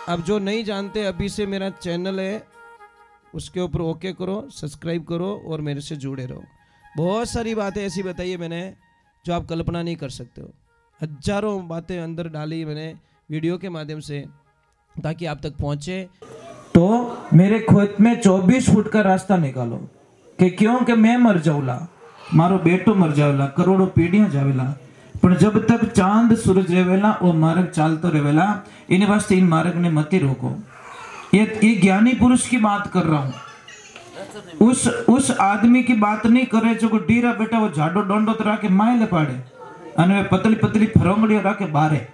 अब जो नहीं जानते, अभी से मेरा चैनल है, उसके ऊपर ओके करो, सब्सक्राइब करो और मेरे से जुड़े रहो। बहुत सारी बातें ऐसी बताई है मैंने जो आप कल्पना नहीं कर सकते हो। हजारों बातें अंदर डाली मैंने वीडियो के माध्यम से ताकि आप तक पहुंचे। तो मेरे खुद में 24 फुट का रास्ता निकालो कि क्यों कि मैं मर जाऊला, मारो बेटो मर जावेला, करोड़ों पीढ़ियां जावेला, पर जब तक चांद सूरज रहेला वो मार्ग चालतो रहेला। इन वास्ते इन मार्ग ने मत रोको। ये ज्ञानी पुरुष की बात कर रहा हूं, उस आदमी की बात नहीं कर रहे जो को डीरा बेटा वो झाड़ो डोंडो तो राके मायले पाड़े अने पतली पतली फरोंगड़ियां राके बारे।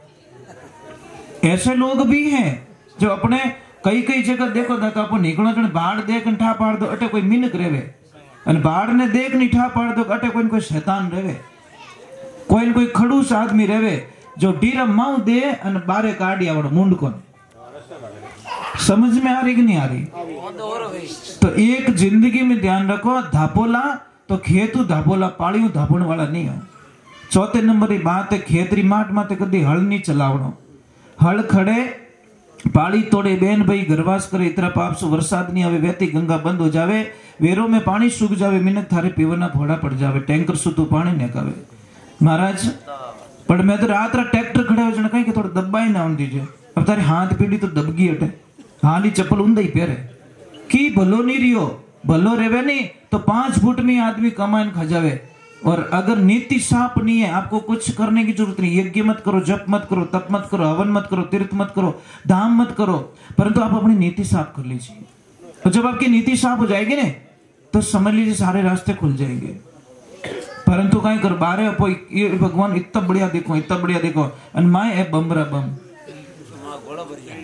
ऐसे लोग भी हैं जो अपने कई कई जगह देखो देखो आप निकलो जन बाढ़ देख ठा पाड़ दो अटे कोई मिनक रेवे, अने बाढ़ ने देख नहीं ठा पाड़ दो अटे कोई शैतान रेवे, कोई खड़ूस आदमी रेवे जो डीरा माऊ दे अने बारे काढ़ी आवड़ो मुंड को। समझ में आ रही कि नहीं आ रही? तो एक जिंदगी में ध्यान रखो, धापोला तो खेतू धापोला, पालियों धापण वाला नहीं हो। चौथे नंबर की बात है, खेतरी माट माते कदी हल नहीं चलावनो। हल खड़े पाली तोड़े बेन भाई घरवास करे इतरा पाप सु वरसाद नहीं आवे, वहती गंगा बंद हो जावे, वेरो में पानी सूख जावे, मिनक थारे पीवना फोड़ा पड़ जावे, टैंकर सु तो पानी निकावे। महाराज पर मैं तो रात रात ट्रैक्टर खड़े हो जन कहीं कि थोड़ा दब्बा ही ना होने दीजिए। अब तारी हाथ पीड़ी तो दबगी हटे, हाली चप्पल उंदा ही पहरे की भलो नहीं रियो, भलो रेवे नहीं तो 5 फुट में आदमी कमाइन खा जावे। और अगर नीति साफ नहीं है, आपको कुछ करने की जरूरत नहीं। यज्ञ मत करो, जप मत करो, तप मत करो, हवन मत करो, तीर्थ मत करो, धाम मत करो, परंतु आप अपनी नीति साफ कर लीजिए। और जब आपकी नीति साफ हो जाएगी ना तो समझ लीजिए सारे रास्ते खुल जाएंगे। परंतु कहीं कर बारे ये भगवान इतना बढ़िया देखो, इतना बढ़िया देखो, माए है बमरा बम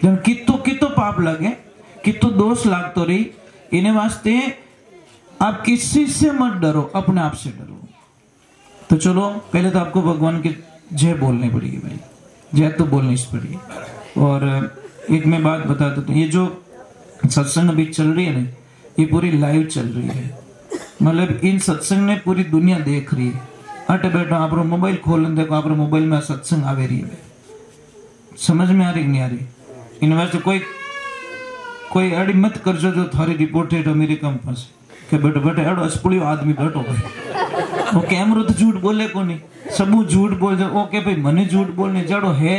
जब कितो पाप लगे, कितो दोष लाग तो रही। इन्हें वास्ते आप किसी से मत डरो, अपने आप से डरो। तो चलो पहले तो आपको भगवान की जय बोलनी पड़ेगी भाई, जय तो बोलनी पड़ेगी। और एक मैं बात बता देता हूँ, ये जो सत्संग अभी चल रही है ना, ये पूरी लाइव चल रही है। मतलब इन सत्संग ने पूरी दुनिया देख रही है। अटे बैठो आप मोबाइल खोल देखो, आप मोबाइल में सत्संग आवे रही है। समझ में आ रही नहीं आ रही? इन वैसे कोई अड़ी मत कर जो थारी रिपोर्टेड अमेरिका में फंसे के बैठो बैठे एडो अस्पड़ियो आदमी बैठो भाई, वो कैमरो तो झूठ बोले को नहीं, सबू झूठ बोल जाओ। ओके भाई मने झूठ बोलने जड़ो है।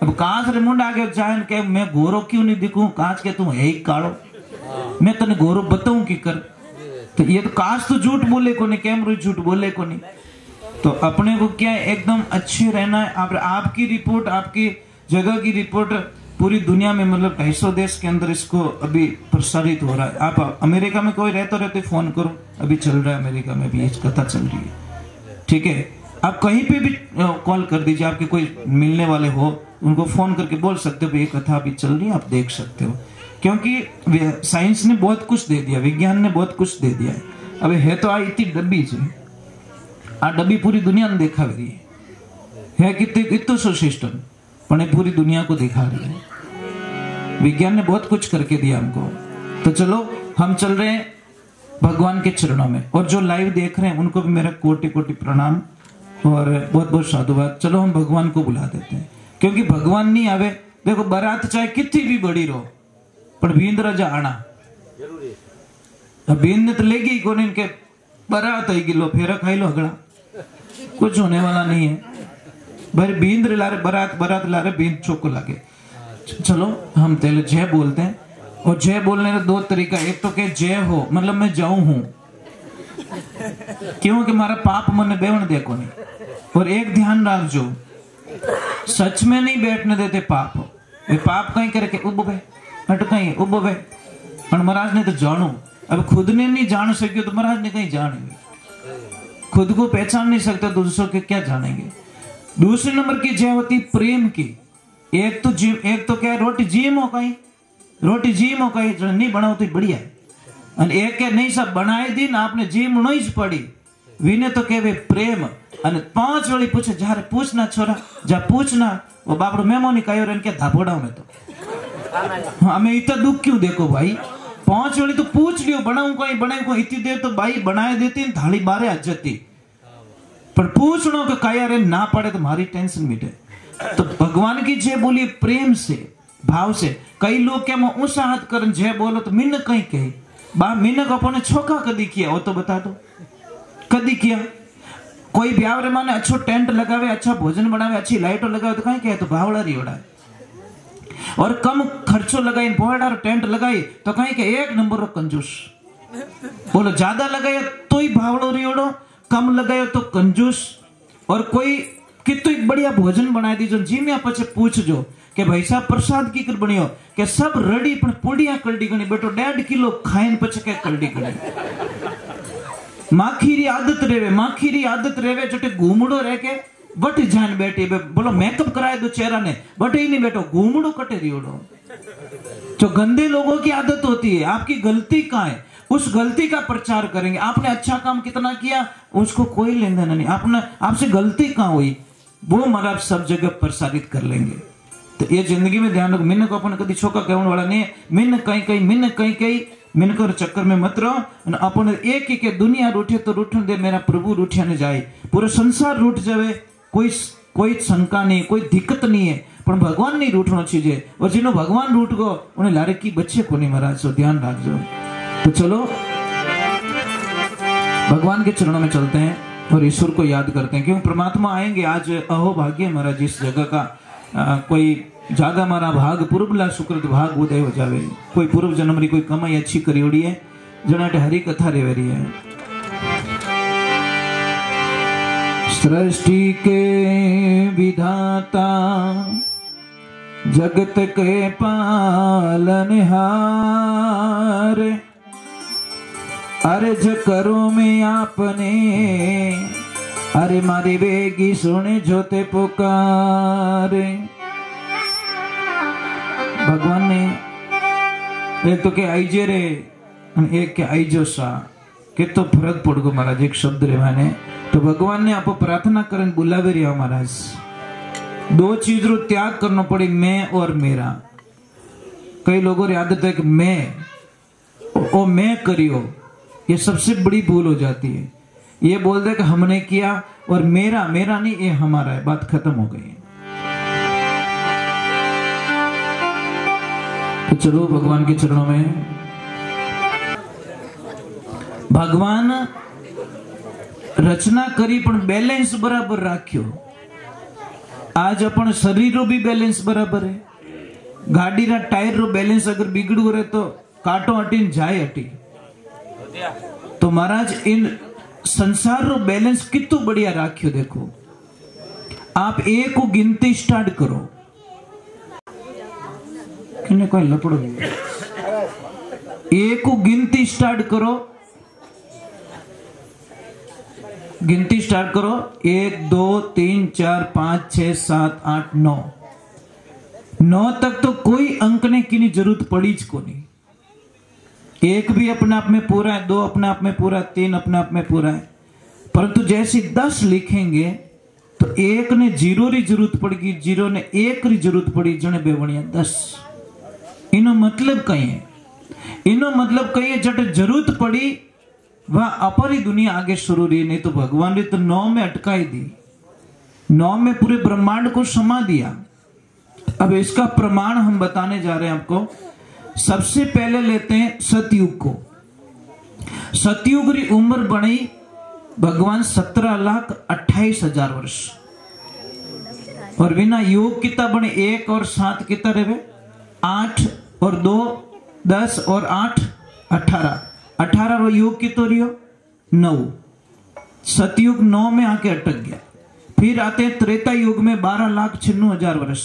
अब कांच रे मुंड आगे जाए के मैं गोरो क्यों नहीं दिखूं, कांच के तू है ही कालो, मैं तने गोरो बताऊं की कर। तो ये तो कांच तो झूठ बोले को नहीं, कैमरो झूठ बोले को नहीं। तो अपने को क्या है, एकदम अच्छे रहना है। आपकी रिपोर्ट, आपकी जगह की रिपोर्ट पूरी दुनिया में, मतलब 250 देश के अंदर इसको अभी प्रसारित हो रहा है। आप अमेरिका में कोई रहते फोन करो, अभी चल रहा है अमेरिका में भी ये कथा चल रही है। ठीक है, आप कहीं पे भी कॉल कर दीजिए, आपके कोई मिलने वाले हो उनको फोन करके बोल सकते हो ये कथा अभी चल रही है, आप देख सकते हो। क्योंकि साइंस ने बहुत कुछ दे दिया, विज्ञान ने बहुत कुछ दे दिया है। अब है तो आ इतनी डब्बी है, आ डब्बी पूरी दुनिया ने देखा रही है कितने इतो सो सिस्टम, पर पूरी दुनिया को दिखा रही है। विज्ञान ने बहुत कुछ करके दिया हमको। तो चलो हम चल रहे हैं भगवान के चरणों में, और जो लाइव देख रहे हैं उनको भी मेरा कोटि कोटि प्रणाम और बहुत बहुत साधुवाद। चलो हम भगवान को बुला देते हैं, क्योंकि भगवान नहीं आवे, देखो बारात चाहे कितनी भी बड़ी रहो पर बींद रजा आना बींद ने तो लेगी ही कोने, इनके बारात आएगी लो फेरा खाई लो अगला, कुछ होने वाला नहीं है भाई। बींद ला रहे बारात ला रहे, बींद चौको लागे। चलो हम पहले जय बोलते हैं, और जय बोलने का 2 तरीका, एक तो के जय हो मतलब मैं जाऊं हूं, क्योंकि मारा पाप मन बेवण देखो नहीं। और एक ध्यान रख जो सच में नहीं बैठने देते पाप, वे पाप कहीं करके उब गए हट कहीं उब गए। और महाराज ने तो जानू, अब खुद ने नहीं जान सके तो महाराज ने कहीं जानेंगे, खुद को पहचान नहीं सकते दूसरों के क्या जानेंगे। दूसरे नंबर की जय होती प्रेम की। एक तो क्या रोटी जीम हो कहीं, रोटी जीम हो कहीं जो नहीं बनाओ तो बढ़िया है। एक क्या नहीं सब बनाए दी ना आपने जीम नहीं ज पड़ी, विने तो कहवे प्रेम। 5 वाली पूछे जा रे पूछना छोरा जा पूछना, वो बापड़ो मेमो नहीं कहो क्या धापोड़ा में तो हमें इतना दुख क्यों देखो भाई। 5 वाली तो पूछ लियो बनाऊ कहीं बनाए को, इतनी देर तो भाई बनाए देती थाली बारे आ जाती, पर पूछना कि काया रे ना पड़े तो हमारी टेंशन मिटे। तो भगवान की जय बोलिए प्रेम से, भाव से। कई लोग क्या ऊंचा हाथ कर जय बोलो तो मिन्न कहीं कही बा मिन्न को अपने छोका कदी किया वो तो बता दो, कदी किया? कोई ब्याह माने अच्छो टेंट लगावे, अच्छा भोजन बनावे, अच्छी लाइटों लगावे तो कहीं कहे तो भावड़ा रियोड़ा। और कम खर्चो लगाई बोड़ा टेंट लगाई तो कहीं के एक नंबर रो कंजूस। बोलो ज्यादा लगाया तो ही भावड़ो रियोड़ो, कम लगायो तो कंजूस। और कोई कितनी बढ़िया भोजन बना दी जो जी में पचे पूछ जो कि भाई साहब प्रसाद की कर बनियो कि सब रेडी पण पुड़िया कलडी गणी बेटो 1.5 किलो खाइन पचे के कलडी गणी। माखीरी आदत रेवे जटे घूमड़ो रह के बट जान बैठी बोलो मेकअप कराए दो चेहरा ने बट ही नहीं बेटो घूमड़ो कटे रियोड़ो। जो गंदे लोगों की आदत होती है, आपकी गलती कहाँ है उस गलती का प्रचार करेंगे। आपने अच्छा काम कितना किया उसको कोई लेन देना नहीं, आपने आपसे गलती कहाँ हुई वो मतलब सब जगह प्रसारित कर लेंगे। तो ये जिंदगी में ध्यान रखो, मिन्न को अपन कभी छोका कहने वाला नहीं है। मिन्न कहीं मिन्न कर चक्कर में मत रहो। अपन एक ही के दुनिया रूठे तो रूठन दे, मेरा प्रभु रूठिया न जाए, पूरा संसार रूठ जावे, कोई शंका नहीं, कोई दिक्कत नहीं है, पर भगवान नहीं रूठना चाहिए। और जिन्हों भगवान रूठ गो उन्हें लारे की बच्चे को नहीं महाराज, सो ध्यान रखो। तो चलो भगवान के चरणों में चलते हैं और ईश्वर को याद करते हैं, क्योंकि परमात्मा आएंगे। आज अहो भाग्य महाराज इस जगह का कोई ज्यादा हमारा भाग पूर्वला सुकृत भाग उदय हो जावे, कोई पूर्व जन्म री कोई कमाई अच्छी करी उड़ी है जनाटे हरी कथा रेवे रही है। सृष्टि के विधाता जगत के पालनहार, अर्ज करो में आपने, अरे मारी बेगी सुने जोते पुकारे। भगवान ने एक तो के आईजे रे एक के आईजो सा के तो फर्क पड़ गो महाराज एक शब्द रे माने। तो भगवान ने आपको प्रार्थना करने बुलावे रिया महाराज। दो चीज रो त्याग करना पड़े, मैं और मेरा। कई लोगों की आदत है कि मैं करियो, ये सबसे बड़ी भूल हो जाती है। ये बोल दे कि हमने किया और मेरा नहीं, ये हमारा है, बात खत्म हो गई। तो चलो भगवान के चरणों में। भगवान रचना करी पण बैलेंस बराबर राख्यो। आज अपन शरीर रो भी बैलेंस बराबर है। गाड़ी रा टायर रो बैलेंस अगर बिगड़ो रहे तो काटो हटीन जाए हटी। तो महाराज इन संसार रो बैलेंस कितो बढ़िया राख्यो। देखो आप एक को गिनती स्टार्ट करो, किन्ने कोई लपड़ो, एक को गिनती स्टार्ट करो, गिनती स्टार्ट करो। 1 2 3 4 5 6 7 8 9 9 तक तो कोई अंक ने की जरूरत पड़ी को नहीं। एक भी अपने आप में पूरा है, 2 अपने आप में पूरा है, 3 अपने आप में पूरा है। परंतु जैसे 10 लिखेंगे तो एक ने 0 री जरूरत पड़ेगी, 0 ने 1 री जरूरत पड़ी, जने बेवणिया 10। इनो मतलब कहीं है, इनो मतलब कहीं है जट जरूरत पड़ी वह अपरी दुनिया आगे शुरू रही। नहीं तो भगवान ने तो 9 में अटकाई दी, 9 में पूरे ब्रह्मांड को समा दिया। अब इसका प्रमाण हम बताने जा रहे हैं आपको। सबसे पहले लेते हैं सतयुग को। सतयुग की उम्र बनी भगवान 17,28,000 वर्ष। और बिना योग कितना बने 1 और 7 कितना रहे 8 और 2 10 और 8 18 18 रो योग कितो रियो 9। सतयुग 9 में आके अटक गया। फिर आते हैं त्रेता युग में 12,96,000 वर्ष।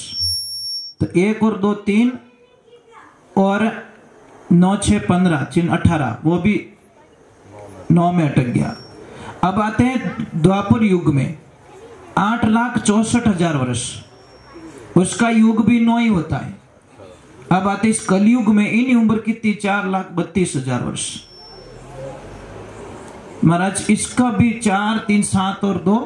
तो 1 और 2 3 और 9 6 15 चिन्ह 18, वो भी 9 में अटक गया। अब आते हैं द्वापर युग में 8,64,000 वर्ष, उसका युग भी 9 ही होता है। अब आते इस कलयुग में इन उम्र कितनी 4,32,000 वर्ष। महाराज इसका भी 4 3 7 और 2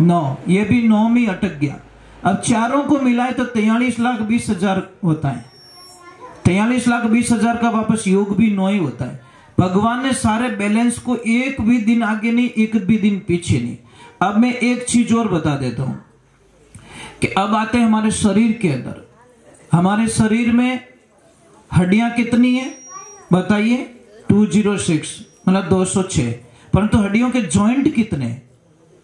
9, ये भी 9 में अटक गया। अब चारों को मिलाए तो 43,20,000 होता है। 43,20,000 का वापस योग भी 9 ही होता है। भगवान ने सारे बैलेंस को एक भी दिन आगे नहीं, एक भी दिन पीछे नहीं। अब मैं एक चीज और बता देता हूं कि अब आते हैं हमारे शरीर के अंदर। हमारे शरीर में हड्डियां कितनी है बताइए? 206 मतलब 206। परंतु हड्डियों के जॉइंट कितने?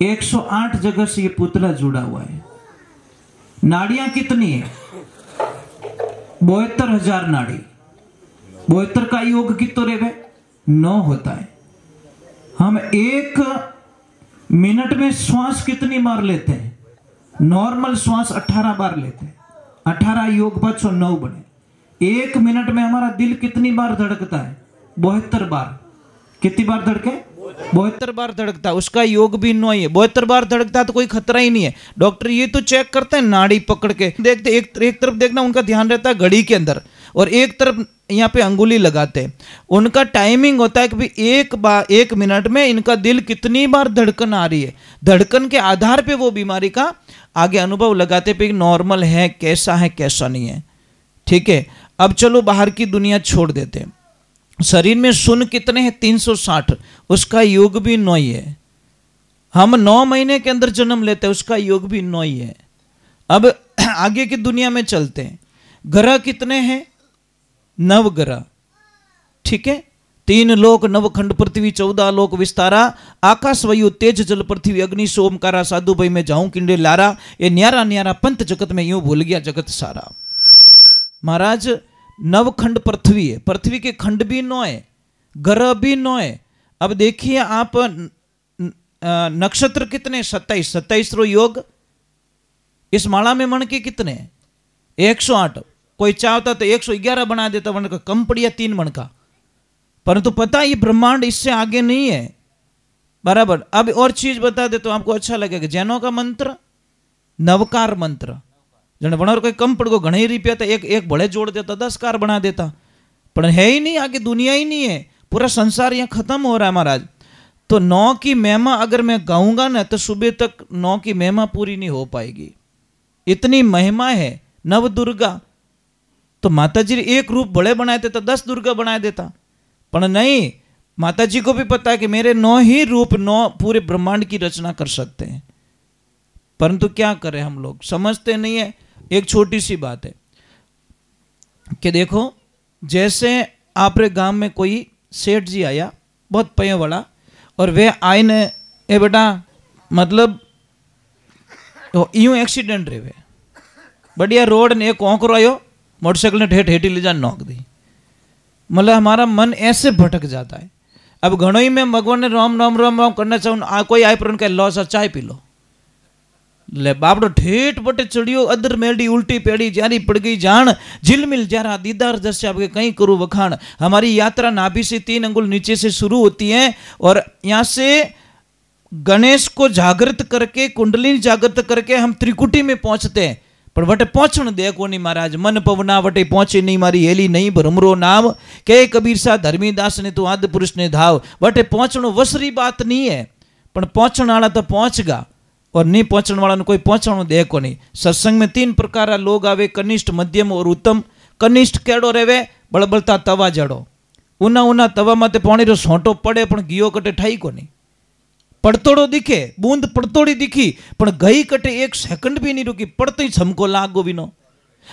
108 जगह से ये पुतला जुड़ा हुआ है। नाड़ियां कितनी है? 72,000 नाड़ी। 72 का योग कितो रेवे? 9 होता है। हम 1 मिनट में श्वास कितनी बार लेते हैं? नॉर्मल श्वास 18 बार लेते हैं। 18 योग 9 बने। 1 मिनट में हमारा दिल कितनी बार धड़कता है? 72 बार। कितनी बार धड़के? 72 बार धड़कता है। उसका योग भी 9 ही है। 72 बार धड़कता है तो कोई खतरा ही नहीं है। डॉक्टर ये तो चेक करते हैं नाड़ी पकड़ के देखते, एक तरफ देखना उनका ध्यान रहता है घड़ी के अंदर, और एक तरफ यहाँ पे अंगुली लगाते हैं। उनका टाइमिंग होता है कि भाई 1 मिनट में इनका दिल कितनी बार धड़कन आ रही है। धड़कन के आधार पे वो बीमारी का आगे अनुभव लगाते पे नॉर्मल है कैसा नहीं है। ठीक है, अब चलो बाहर की दुनिया छोड़ देते हैं। शरीर में शून्य कितने हैं? 360। उसका योग भी 9 ही है। हम 9 महीने के अंदर जन्म लेते हैं, उसका योग भी 9 ही है। अब आगे की दुनिया में चलते हैं। ग्रह कितने हैं? 9 ग्रह। ठीक है, 3 लोक नवखंड पृथ्वी 14 लोक विस्तारा, आकाश वायु तेज जल पृथ्वी अग्नि सोमकारा, साधु भाई में जाऊं किंडे लारा, ये न्यारा न्यारा पंथ जगत में यूं भूल गया जगत सारा। महाराज नवखंड पृथ्वी है, पृथ्वी के खंड भी 9 है, ग्रह भी 9 है। अब देखिए आप नक्षत्र कितने? 27 रो योग। इस माला में मण के कितने? 108। कोई चाहता तो 111 बना देता, वरना कम पड़िया 3 मण का। परंतु पता ये ब्रह्मांड इससे आगे नहीं है। बराबर। अब और चीज बता दे तो आपको अच्छा लगेगा। जैनों का मंत्र नवकार मंत्र। जन बना कोई कम पड़ गो घणे रुपया तो एक बड़े जोड़ देता, 10 कार बना देता, पर है ही नहीं, आगे दुनिया ही नहीं है। पूरा संसार यहाँ खत्म हो रहा है महाराज। तो 9 की महिमा अगर मैं गाऊंगा ना तो सुबह तक 9 की महिमा पूरी नहीं हो पाएगी। इतनी महिमा है। नव दुर्गा तो माता जी एक रूप बड़े बनाए थे तो 10 दुर्गा बनाए देता, पर नहीं, माता जी को भी पता है कि मेरे 9 ही रूप 9 पूरे ब्रह्मांड की रचना कर सकते हैं। परंतु क्या करें हम लोग, समझते नहीं है। एक छोटी सी बात है कि देखो, जैसे आपरे गांव में कोई सेठ जी आया बहुत पैया वाला, और वे आए ने ए बेटा मतलब तो यूं एक्सीडेंट रहे, बढ़िया रोड ने एक ओंकरो आयो, मोटरसाइकिल ने ठेठ हेठी ले जा नोक दी। मतलब हमारा मन ऐसे भटक जाता है। अब घणो ही में भगवान ने राम राम राम राम करना चाहूँ, कोई आए पर लो सर चाय पी लो, ले बापड़ो ठेठ बटे चढ़ियो, अदर मेलडी उल्टी पेड़ी जारी पड़ गई जान, झिलमिल जारा दीदार दस्य आपके कहीं करूँ वखाण। हमारी यात्रा नाभि से 3 अंगुल नीचे से शुरू होती है, और यहाँ से गणेश को जागृत करके, कुंडलिनी जागृत करके हम त्रिकुटी में पहुंचते हैं। पर वटे पहुंचण दे कोनी महाराज, मन पवना वटे पहुंचे नहीं, मारी हेली नहीं भ्रमरो नाम, के कबीर सा धर्मीदास ने तो आदि पुरुष ने धाव। वटे पहुंचणो वसरी बात नहीं है, पर पहुंचण वाला तो पहुंचगा, और नहीं पहुंचने वाला कोई पहुंचणो दे को नहीं। सत्संग में 3 प्रकार लोग आवे, कनिष्ठ, मध्यम और उत्तम। कनिष्ठ केड़ो रेवे? बळबळता तवा जड़ो, उना उना तवा माते पानी रो सोंटो पड़े पण गियो कटे ठाई को नहीं। पड़तोड़ो दिखे, बूंद पड़तोड़ी दिखी, पण गई कटे 1 सेकंड भी नहीं रुकी, पड़ते ही छमको लागो विनो।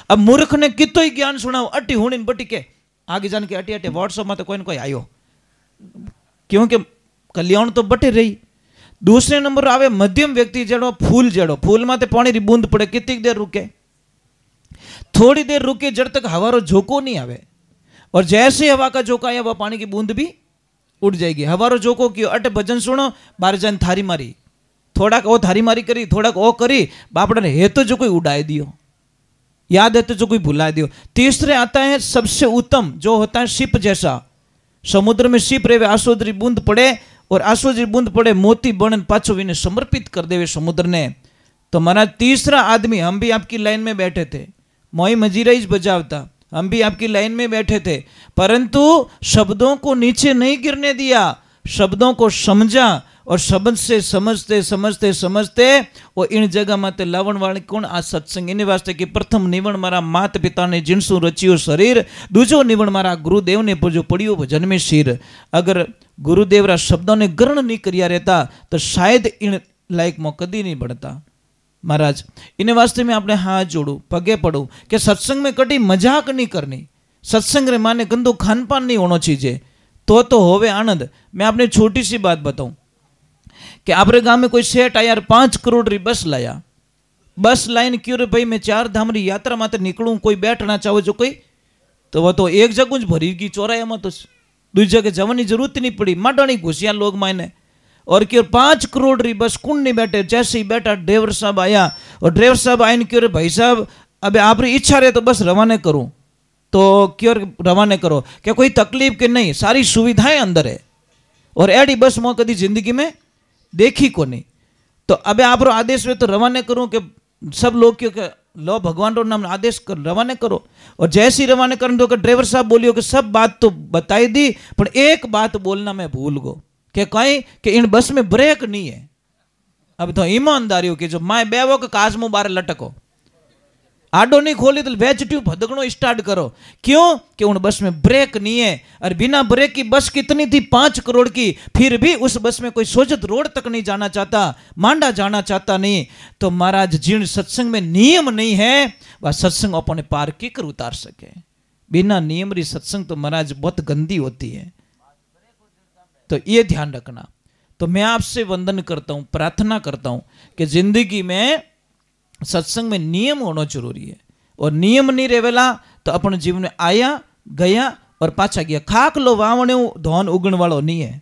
अब मूर्ख ने कितो ही ज्ञान सुनाओ, अटी होनी बटी के आगे जान के अटी अटी व्हाट्सएप में तो कोई न कोई आयो, क्योंकि कल्याण तो बटे रही। दूसरे नंबर आवे मध्यम व्यक्ति जड़ो, फूल जड़ो, फूल माते पानी री बूंद पड़े, कितनी देर रुके? थोड़ी देर रुके, जब तक हवा रो झोंको नहीं आवे, और जैसे हवा का झोंका आया वह पानी की बूंद भी उड़ जाएगी। हवारो जोको कियो, अटे भजन सुनो, बार जान थारी मारी, थोड़ा ओ थारी मारी करी, थोड़ा ओ करी, बापड़ा ने है तो जो कोई उड़ाए दियो, याद है तो जो कोई भुला दियो। तीसरे आता है सबसे उत्तम, जो होता है शिप जैसा। समुद्र में शिप रहे, आसोदरी बूंद पड़े, और आसोदरी बूंद पड़े मोती बन पाछो विने समर्पित कर देवे समुद्र ने। तो महाराज तीसरा आदमी, हम भी आपकी लाइन में बैठे थे, मोई मजीरा ही बजावता, हम भी आपकी लाइन में बैठे थे, परंतु शब्दों को नीचे नहीं गिरने दिया, शब्दों को समझा, और शब्द से समझते समझते समझते वो इन जगह माते लावण वाली कौन आ सत्संग। इन वास्ते कि प्रथम निवण मारा मात पिता ने जिनसु रचियो शरीर, दूजो निवण मारा गुरुदेव ने जो पड़ियो भजन में शीर। अगर गुरुदेवरा शब्दों ने ग्रहण नहीं करिया रहता तो शायद इन लायक में कदी नहीं बढ़ता। महाराज इन वास्ते में आपने हाथ जोड़ू पगे पड़ू कि सत्संग में कभी मजाक नहीं करनी, सत्संग रे माने गंदो खान पान नहीं होना चाहिए, तो होवे आनंद। मैं आपने छोटी सी बात बताऊं कि आपरे गांव में कोई सेठ आया 5 करोड़ री बस लाया, बस लाइन क्यों रे भाई मैं 4 धाम री यात्रा माते निकलूं, कोई बैठना चाहो जो कोई तो वो तो एक जगह भरीगी चौराया में, तो दूसरी जगह जवानी जरूरत नहीं पड़ी, माडानी घुसिया लोग मायने। और क्यों 5 करोड़ री बस कौन नहीं बैठे, जैसे ही बैठा ड्राइवर साहब आया और ड्राइवर साहब आए क्यों रे भाई साहब अब आप इच्छा रहे तो बस रवाना करूं, तो क्यों रवाना करो, क्या कोई तकलीफ के नहीं, सारी सुविधाएं अंदर है। और एडी बस मैं कभी जिंदगी में देखी को नहीं, तो अब आप आदेश में तो रवाना करूं कि सब लोग क्यों लो भगवान रो नाम आदेश कर रवाना करो। और जैसे ही रवाना कर दो कि ड्राइवर साहब बोलियो कि सब बात तो बताई दी पर एक बात बोलना मैं भूल गो कि कहीं कि इन बस में ब्रेक नहीं है। अब तो ईमानदारी हो कि जो माए बेवो के काज मुंह बारे लटको, आडो नहीं खोली तो वेच ट्यूब भदकनो स्टार्ट करो, क्यों कि उन बस में ब्रेक नहीं है। और बिना ब्रेक की बस कितनी थी 5 करोड़ की, फिर भी उस बस में कोई सोजत रोड तक नहीं जाना चाहता, मांडा जाना चाहता नहीं। तो महाराज जिन सत्संग में नियम नहीं है वह सत्संग अपने पार की कर उतार सके। बिना नियम री सत्संग तो महाराज बहुत गंदी होती है, तो ये ध्यान रखना। तो मैं आपसे वंदन करता हूं, प्रार्थना करता हूं कि जिंदगी में सत्संग में नियम होना जरूरी है। और नियम नहीं रेवेला तो अपने जीवन में आया गया और पाछा गया। खाक लो वावणे धोन उगण वालों नहीं है,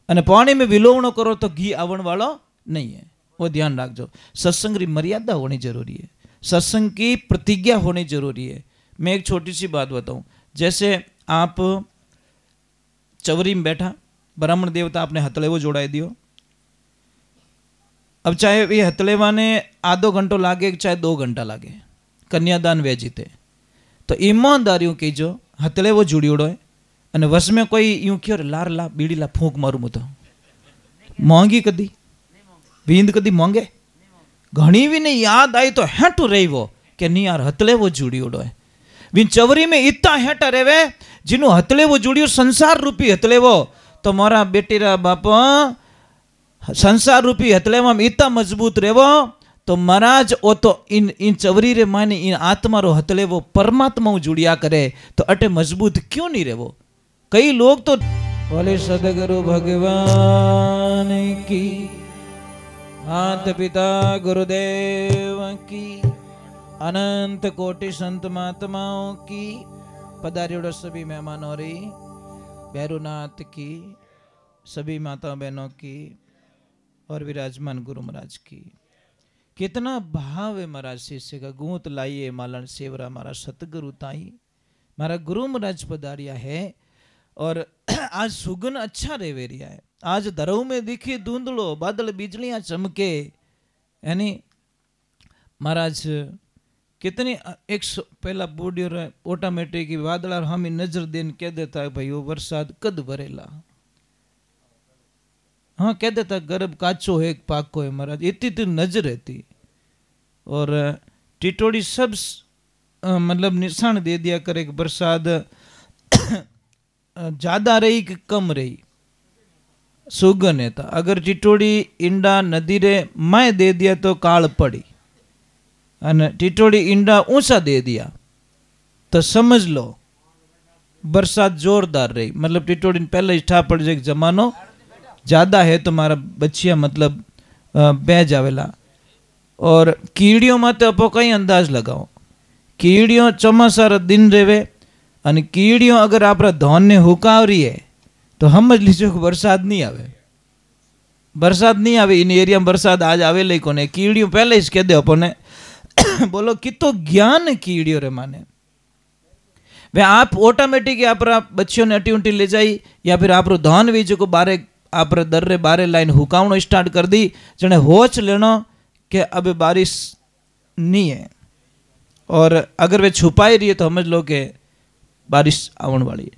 अने पानी में विलोवणो करो तो घी आवण वालों नहीं है, वो ध्यान रखो। सत्संग की मर्यादा होनी जरूरी है, सत्संग की प्रतिज्ञा होनी जरूरी है। मैं एक छोटी सी बात बताऊं, जैसे आप चवरी में बैठा, ब्राह्मण देवता आपने हथलेवो जोड़ाई दियो, अब चाहे ये हथलेवा ने आधो घंटो लागे चाहे 2 घंटा लागे, कन्यादान वेजीते तो ईमानदारियों की जो हथलेवो जुड़ियोड़ो है अने वश में कोई यूं क्यों लार ला बीड़ी ला फूंक मारूं मु तो मोंगी कदी बींद कदी मोंगे घणी भी नहीं याद आई तो हेटू रही वो कि नहीं यार हथलेवो जुड़ियोड़ो है। बिन चवरी में इतना हेटा रेवे जिन्हों हथलेवो जुड़ियो संसार रूपी हथलेवो, तो मारा बेटी रा बापा संसार रूपी हथलेवा में इतना मजबूत रेवो तो महाराज ओ तो इन चवरी रे माने इन आत्मा रो हथलेवो परमात्मा जुड़िया करे, तो अटे मजबूत क्यों नहीं रेवो। कई लोग तो बोले सदगुरु भगवान की, माता पिता गुरुदेव की, अनंत कोटि संत महात्माओं की, पधारियों सभी मेहमानों री, भैरुनाथ की, सभी माता बहनों की और विराजमान गुरु महाराज की। कितना भाव है महाराज शिष्य का, गूंत लाइए मालन सेवरा मारा सतगुरु ताई, मारा गुरु महाराज पधारिया है। और आज सुगन अच्छा रेवेरिया है, आज दरऊ में दिखी धुंधलो बादल बिजलियां चमके, यानी महाराज कितनी एक पहला बूढ़ी ऑटोमेटिक की वादला हम नजर देन कह देता है भाई वो बरसात कद भरेला, हाँ कह देता गर्भ काचो है पाको है महाराज, इतनी नजर रहती। और टिटोड़ी सब मतलब निशान दे दिया करे कि बरसात ज्यादा रही कि कम रही, सुगन है था। अगर टिटोड़ी इंडा नदी रे मैं दे दिया तो काल पड़ी, अने टिटोड़ी इंडा ऊंचा दे दिया तो समझ लो बरसात जोरदार रही। मतलब टिटोड़ी पहले ठा पड़ जाए जमानो ज़्यादा है तो मारा बच्चिया मतलब बह जावेला। और कीड़ियों में तो अपो कई अंदाज लगाओ, कीड़ियों चौमासा दिन रेवे अने कीड़ियों अगर आप धौन ने हुकाव रही है तो समझ लीजिए कि बरसात नहीं आवे, बरसात नहीं आवे। इन एरिया में बरसात आज आवे ले कोने, कीड़ियों पहले ही कह दे अपने बोलो कितो ज्ञान कीड़ियों रे माने। वे आप ऑटोमेटिक आप बच्चियों ने अटी उंटी ले जाई या फिर आप धौन भी जो बारे आप दर रे बारे लाइन हुकावनो स्टार्ट कर दी, जने होच लेनो कि अब बारिश नहीं है। और अगर वे छुपाई रही है तो समझ लो कि बारिश आने वाली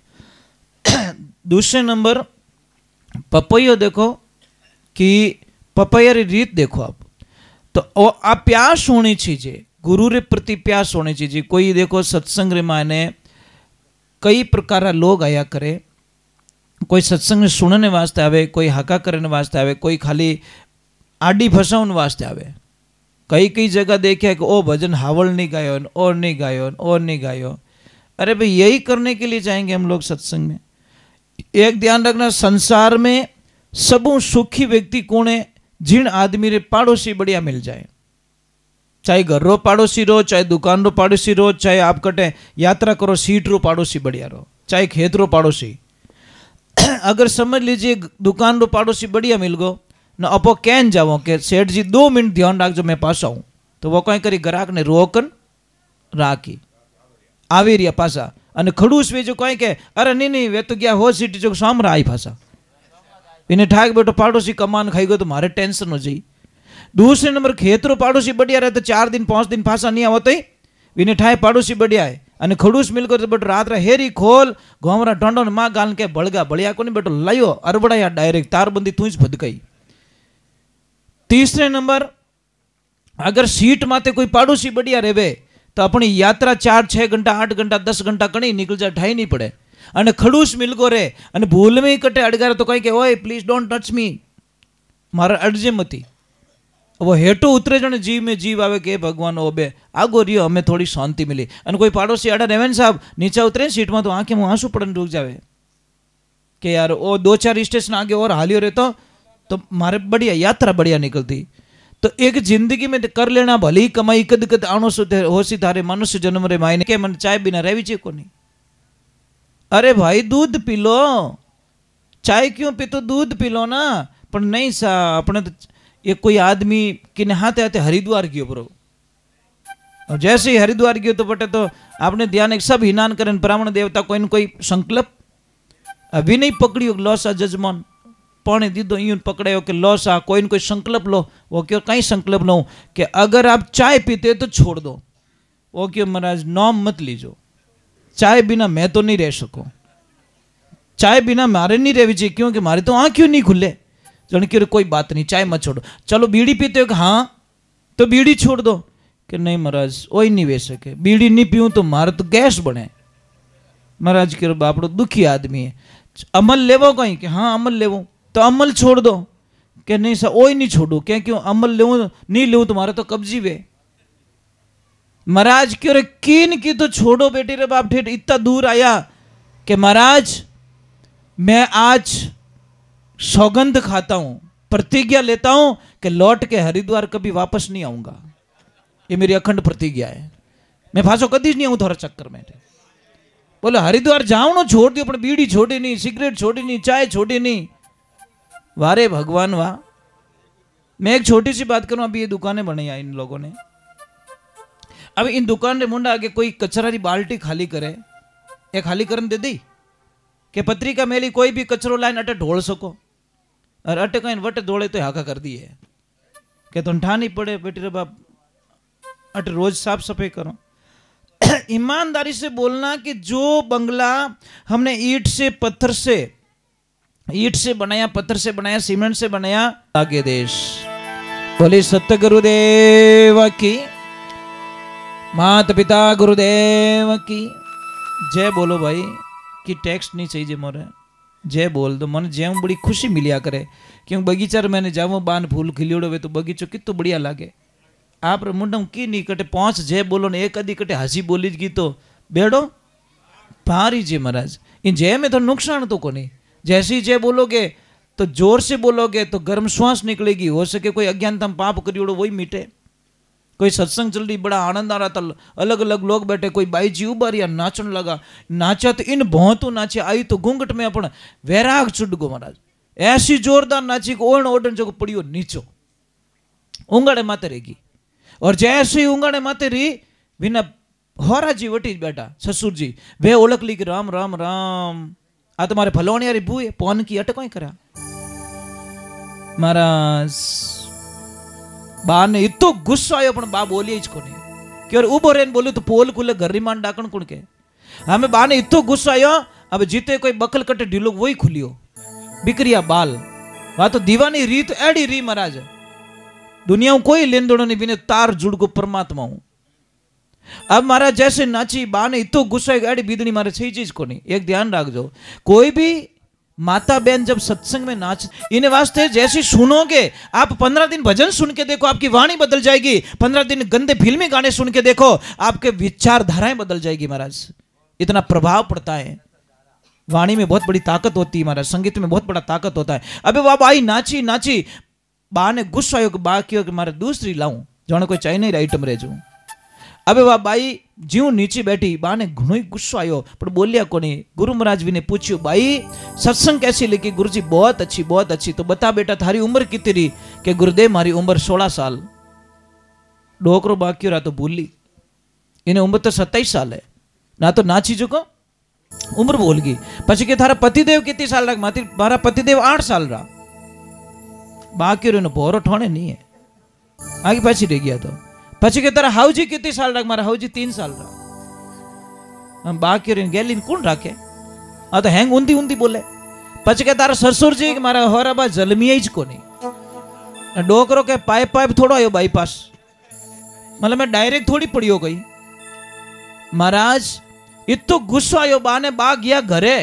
है। दूसरे नंबर पपैया देखो कि पपैया री रीत देखो आप, तो आप प्यास होनी चाहिए, गुरु रे प्रति प्यास होनी चाहिए। कोई देखो सत्संग रे माने कई प्रकार लोग आया करे, कोई सत्संग सुनने वास्ते आवे, कोई हाका करने वास्ते आवे, कोई खाली आडी फसावन वास्ते आवे। कई कई जगह देखा कि ओ भजन हावड़ नहीं गायो और नहीं गायो और नहीं गायो। अरे भाई यही करने के लिए जाएंगे हम लोग सत्संग में। एक ध्यान रखना, संसार में सबू सुखी व्यक्ति कौन है? जिन आदमी रे पाड़ोसी बढ़िया मिल जाए, चाहे घर रो पड़ोसी रो, चाहे दुकान रो पड़ोसी रो, चाहे आप कटे यात्रा करो सीट रो पड़ोसी बढ़िया रो, चाहे खेत रो पड़ोसी। अगर समझ लीजिए दुकान रो पड़ोसी बढ़िया मिल गो न, अपो कैन जाओ कि सेठ जी 2 मिनट ध्यान रख जो मैं पास आऊँ, तो वो कहीं करी ग्राहक ने रोकन राखी आवी रिया पासा અને ખડૂસ વેજો કઈ કે અરે નહીં નહીં વે તો ગયા હો સિટી જો સામરા આવી પાછા એને ઠાક બેટો પાડોશી કમાન ખાઈ ગયો તો મારે ટેન્શન हो जाई। दूसरे नंबर खेतरो पाड़ोसी बढ़िया रहे तो 4 दिन 5 दिन पासा नहीं आवत विने ठाए पाड़ोसी बढ़िया है અને ખડૂસ मिलकर तो बेटो रात हेरी खोल घोमरा टंडो ने मां गाल के बळगा बळिया कोनी बेटो लायो अरबड़ाया डायरेक्ट तारबंदी तू ज भदकाई। तीसरे नंबर अगर सीट माते कोई पाड़ोसी बढ़िया रेवे तो अपनी यात्रा 4-6 घंटा 8 घंटा 10 घंटा कणी निकल जाए ठाई नहीं पड़े। અને ખડૂસ મિલગો રે અને ભૂલ में कटे अड़गारे तो कहीं के ओए प्लीज डोंट टच मी मारा अड़जे मती वो हेठो उतरे जने जीव में जीव आवे के भगवान ओबे आगो रियो हमें थोड़ी शांति मिली। અને कोई पाड़ोसी अड़ा रेवन साहब नीचे उतरे सीट में तो आंखें में आंसू पड़न रुक जावे कि यार वो 2-4 स्टेशन आगे और हालियो रहता तो मारे बढ़िया यात्रा बढ़िया निकलती। तो एक जिंदगी में कर लेना भली कमाई कद कद आणो हो सी थारे मनुष्य जन्म रे मायने के मन चाय बिना रहवी चे को नहीं। अरे भाई दूध पी लो, चाय क्यों पी तो दूध पी लो ना। पर नहीं सा अपने तो एक कोई आदमी किने हाथे हाथे हरिद्वार गयो ब्रो, और जैसे ही हरिद्वार गयो तो बटे तो आपने ध्यान एक सब हिनान करें ब्राह्मण देवता कोई न कोई संकल्प अभी नहीं पकड़ियो लॉसा जजमान पानी दीदो यूं पकड़े कि लॉसा कोई न कोई संकल्प लो। वो क्यों कहीं संकल्प लो कि अगर आप चाय पीते तो छोड़ दो। वो क्यों महाराज नाम मत लीजो, चाय बिना मैं तो नहीं रह सकूं, चाय बिना मारे नहीं रह चाहिए क्योंकि मारे तो आँख क्यों नहीं खुले। जन की कोई बात नहीं चाय मत छोड़ो। चलो बीड़ी पीते हो कि हाँ तो बीड़ी छोड़ दो कि नहीं महाराज वही नहीं वे सके, बीड़ी नहीं पीऊँ तो मारे तो गैस बने। महाराज के बापड़ो दुखी आदमी है, अमल लेवो कहीं कि हाँ अमल लेवो तो अमल छोड़ दो कि नहीं सर वही नहीं छोड़ो क्या क्यों अमल ले नहीं ले तुम्हारे तो कब्जी वे। महाराज क्यों रे कीन की तो छोड़ो बेटी रे बाप ठेठ इतना दूर आया कि महाराज मैं आज सौगंध खाता हूं प्रतिज्ञा लेता हूं कि लौट के हरिद्वार कभी वापस नहीं आऊंगा। ये मेरी अखंड प्रतिज्ञा है, मैं फांसो कदी नहीं आऊं थोड़ा चक्कर में। बोले हरिद्वार जाऊं ना छोड़ दियो पर बीड़ी छोड़ी नहीं, सिगरेट छोड़ी नहीं, चाय छोड़ी नहीं। वारे भगवान वाह। मैं एक छोटी सी बात करूं, अभी ये दुकानें बनाई इन लोगों ने, अब इन दुकान रे मुंडा आगे कोई कचरा की बाल्टी खाली करे या खाली करन दे दी कि पत्रिका मेली कोई भी कचरो लाइन अटे ढोल सको और अटे कहीं वटे ढोले तो हाका कर दी है कि तुम ठा नहीं पड़े बेटी रे बाप अटे रोज साफ सफाई करो। ईमानदारी से बोलना कि जो बंगला हमने ईंट से बनाया, पत्थर से बनाया, सीमेंट से बनाया, आगे देश बोले सत्य गुरुदेव की, माता पिता गुरुदेव की जय बोलो भाई। कि टेक्स्ट नहीं चाहिए मोरे, जय बोल दो। मन जय बड़ी खुशी मिलिया करे क्यों बगीचा मैंने जाऊँ बान फूल खिलियोड़ो वे तो बगीचो कितो बढ़िया लागे। आप मुंडम की नहीं कटे 5 जय बोलो ने एक आधी कटे हंसी बोली की तो बेड़ो भारी जी महाराज। इन जय में तो नुकसान तो को नहीं, जैसे ही जय बोलोगे तो जोर से बोलोगे तो गर्म श्वास निकलेगी, हो सके कोई अज्ञानता पाप करियोड़ो वही मिटे। कोई सत्संग चल रही बड़ा आनंद आ रहा था, अलग अलग लोग बैठे, कोई बाई जी उबारिया नाचन लगा, नाचा तो इन बहुतों नाचे आई तो घूंघट में अपन वैराग चुट गो महाराज। ऐसी जोरदार नाची को ओढ़ ओढ़ जो पड़ियो नीचो उंगाड़े माते रहेगी। और जैसे ही उंगाड़े माते रही बिना होरा जी वटी बैठा ससुर जी वे ओळख ली कि राम राम राम आ तुम्हारे फलोनी यारी बू पौन की अटक ही करा महाराज। बा ने इतो गुस्सा आयो पण बा बोली ज कोनी कि और उबो रेन बोल्यो तो पोल खुले घर रीमान डाकण कोण के हमें बा ने इतो गुस्सा आयो। अब जीते कोई बकल कटे ढीलो वही खुलियो बिक्रिया बाल वा तो दीवानी रीत एड़ी री महाराज। दुनिया में कोई लेन देन नहीं बिने तार जुड़ को परमात्मा हूं। अब महाराज जैसे नाची बा ने इतो गुस्सा एड़ी बीदनी मारे सही चीज को नहीं। एक ध्यान रख जो कोई भी माता बहन जब सत्संग में नाच, इन्हें वास्ते जैसे सुनोगे आप, 15 दिन भजन सुन के देखो आपकी वाणी बदल जाएगी, 15 दिन गंदे फिल्मी गाने सुन के देखो आपके विचारधाराएं बदल जाएगी महाराज। इतना प्रभाव पड़ता है, वाणी में बहुत बड़ी ताकत होती है महाराज, संगीत में बहुत बड़ा ताकत होता है। अबे वाह बाई नाची नाची, बा ने गुस्सा आयो कि बा क्यों कि मारे दूसरी लाऊं, जाने कोई चाइना आइटम रह जाऊं। अबे वाह बाई ज्यों नीचे बैठी, बा ने घणो ही गुस्सा आयो पर बोलिया कोनी। गुरु महाराज भी ने पूछ्यो बाई सत्संग कैसी लगी? गुरुजी बहुत अच्छी बहुत अच्छी। तो बता बेटा थारी उम्र कितनी रही? कि गुरुदेव मारी उम्र 16 साल। डोकरो बाकी रहा तो भूली, इन्हें उम्र तो 27 साल है ना, तो नाची चुको उम्र बोल गई। पछी के थारा पतिदेव कितनी साल रहा? मारा पतिदेव 8 साल रहा। बाकी रो भोरो ठोने नहीं है, आगे पाछी रह गया। तो पछी के तारा हाउजी कितनी साल रहा? मारा हाउजी 3 साल रहा। हम बाकी रो गैलिन कौन राखे? आ तो हैंग ऊंधी ऊंधी बोले। पछी के तारा ससुर जी मारा होराबा जलमिया ही को नहीं। डोकरो के पाइप पाइप थोड़ा आयो बाईपास, मतलब मैं डायरेक्ट थोड़ी पड़ियो गई। महाराज इतो गुस्सा आयो बा ने, बा गया घरे।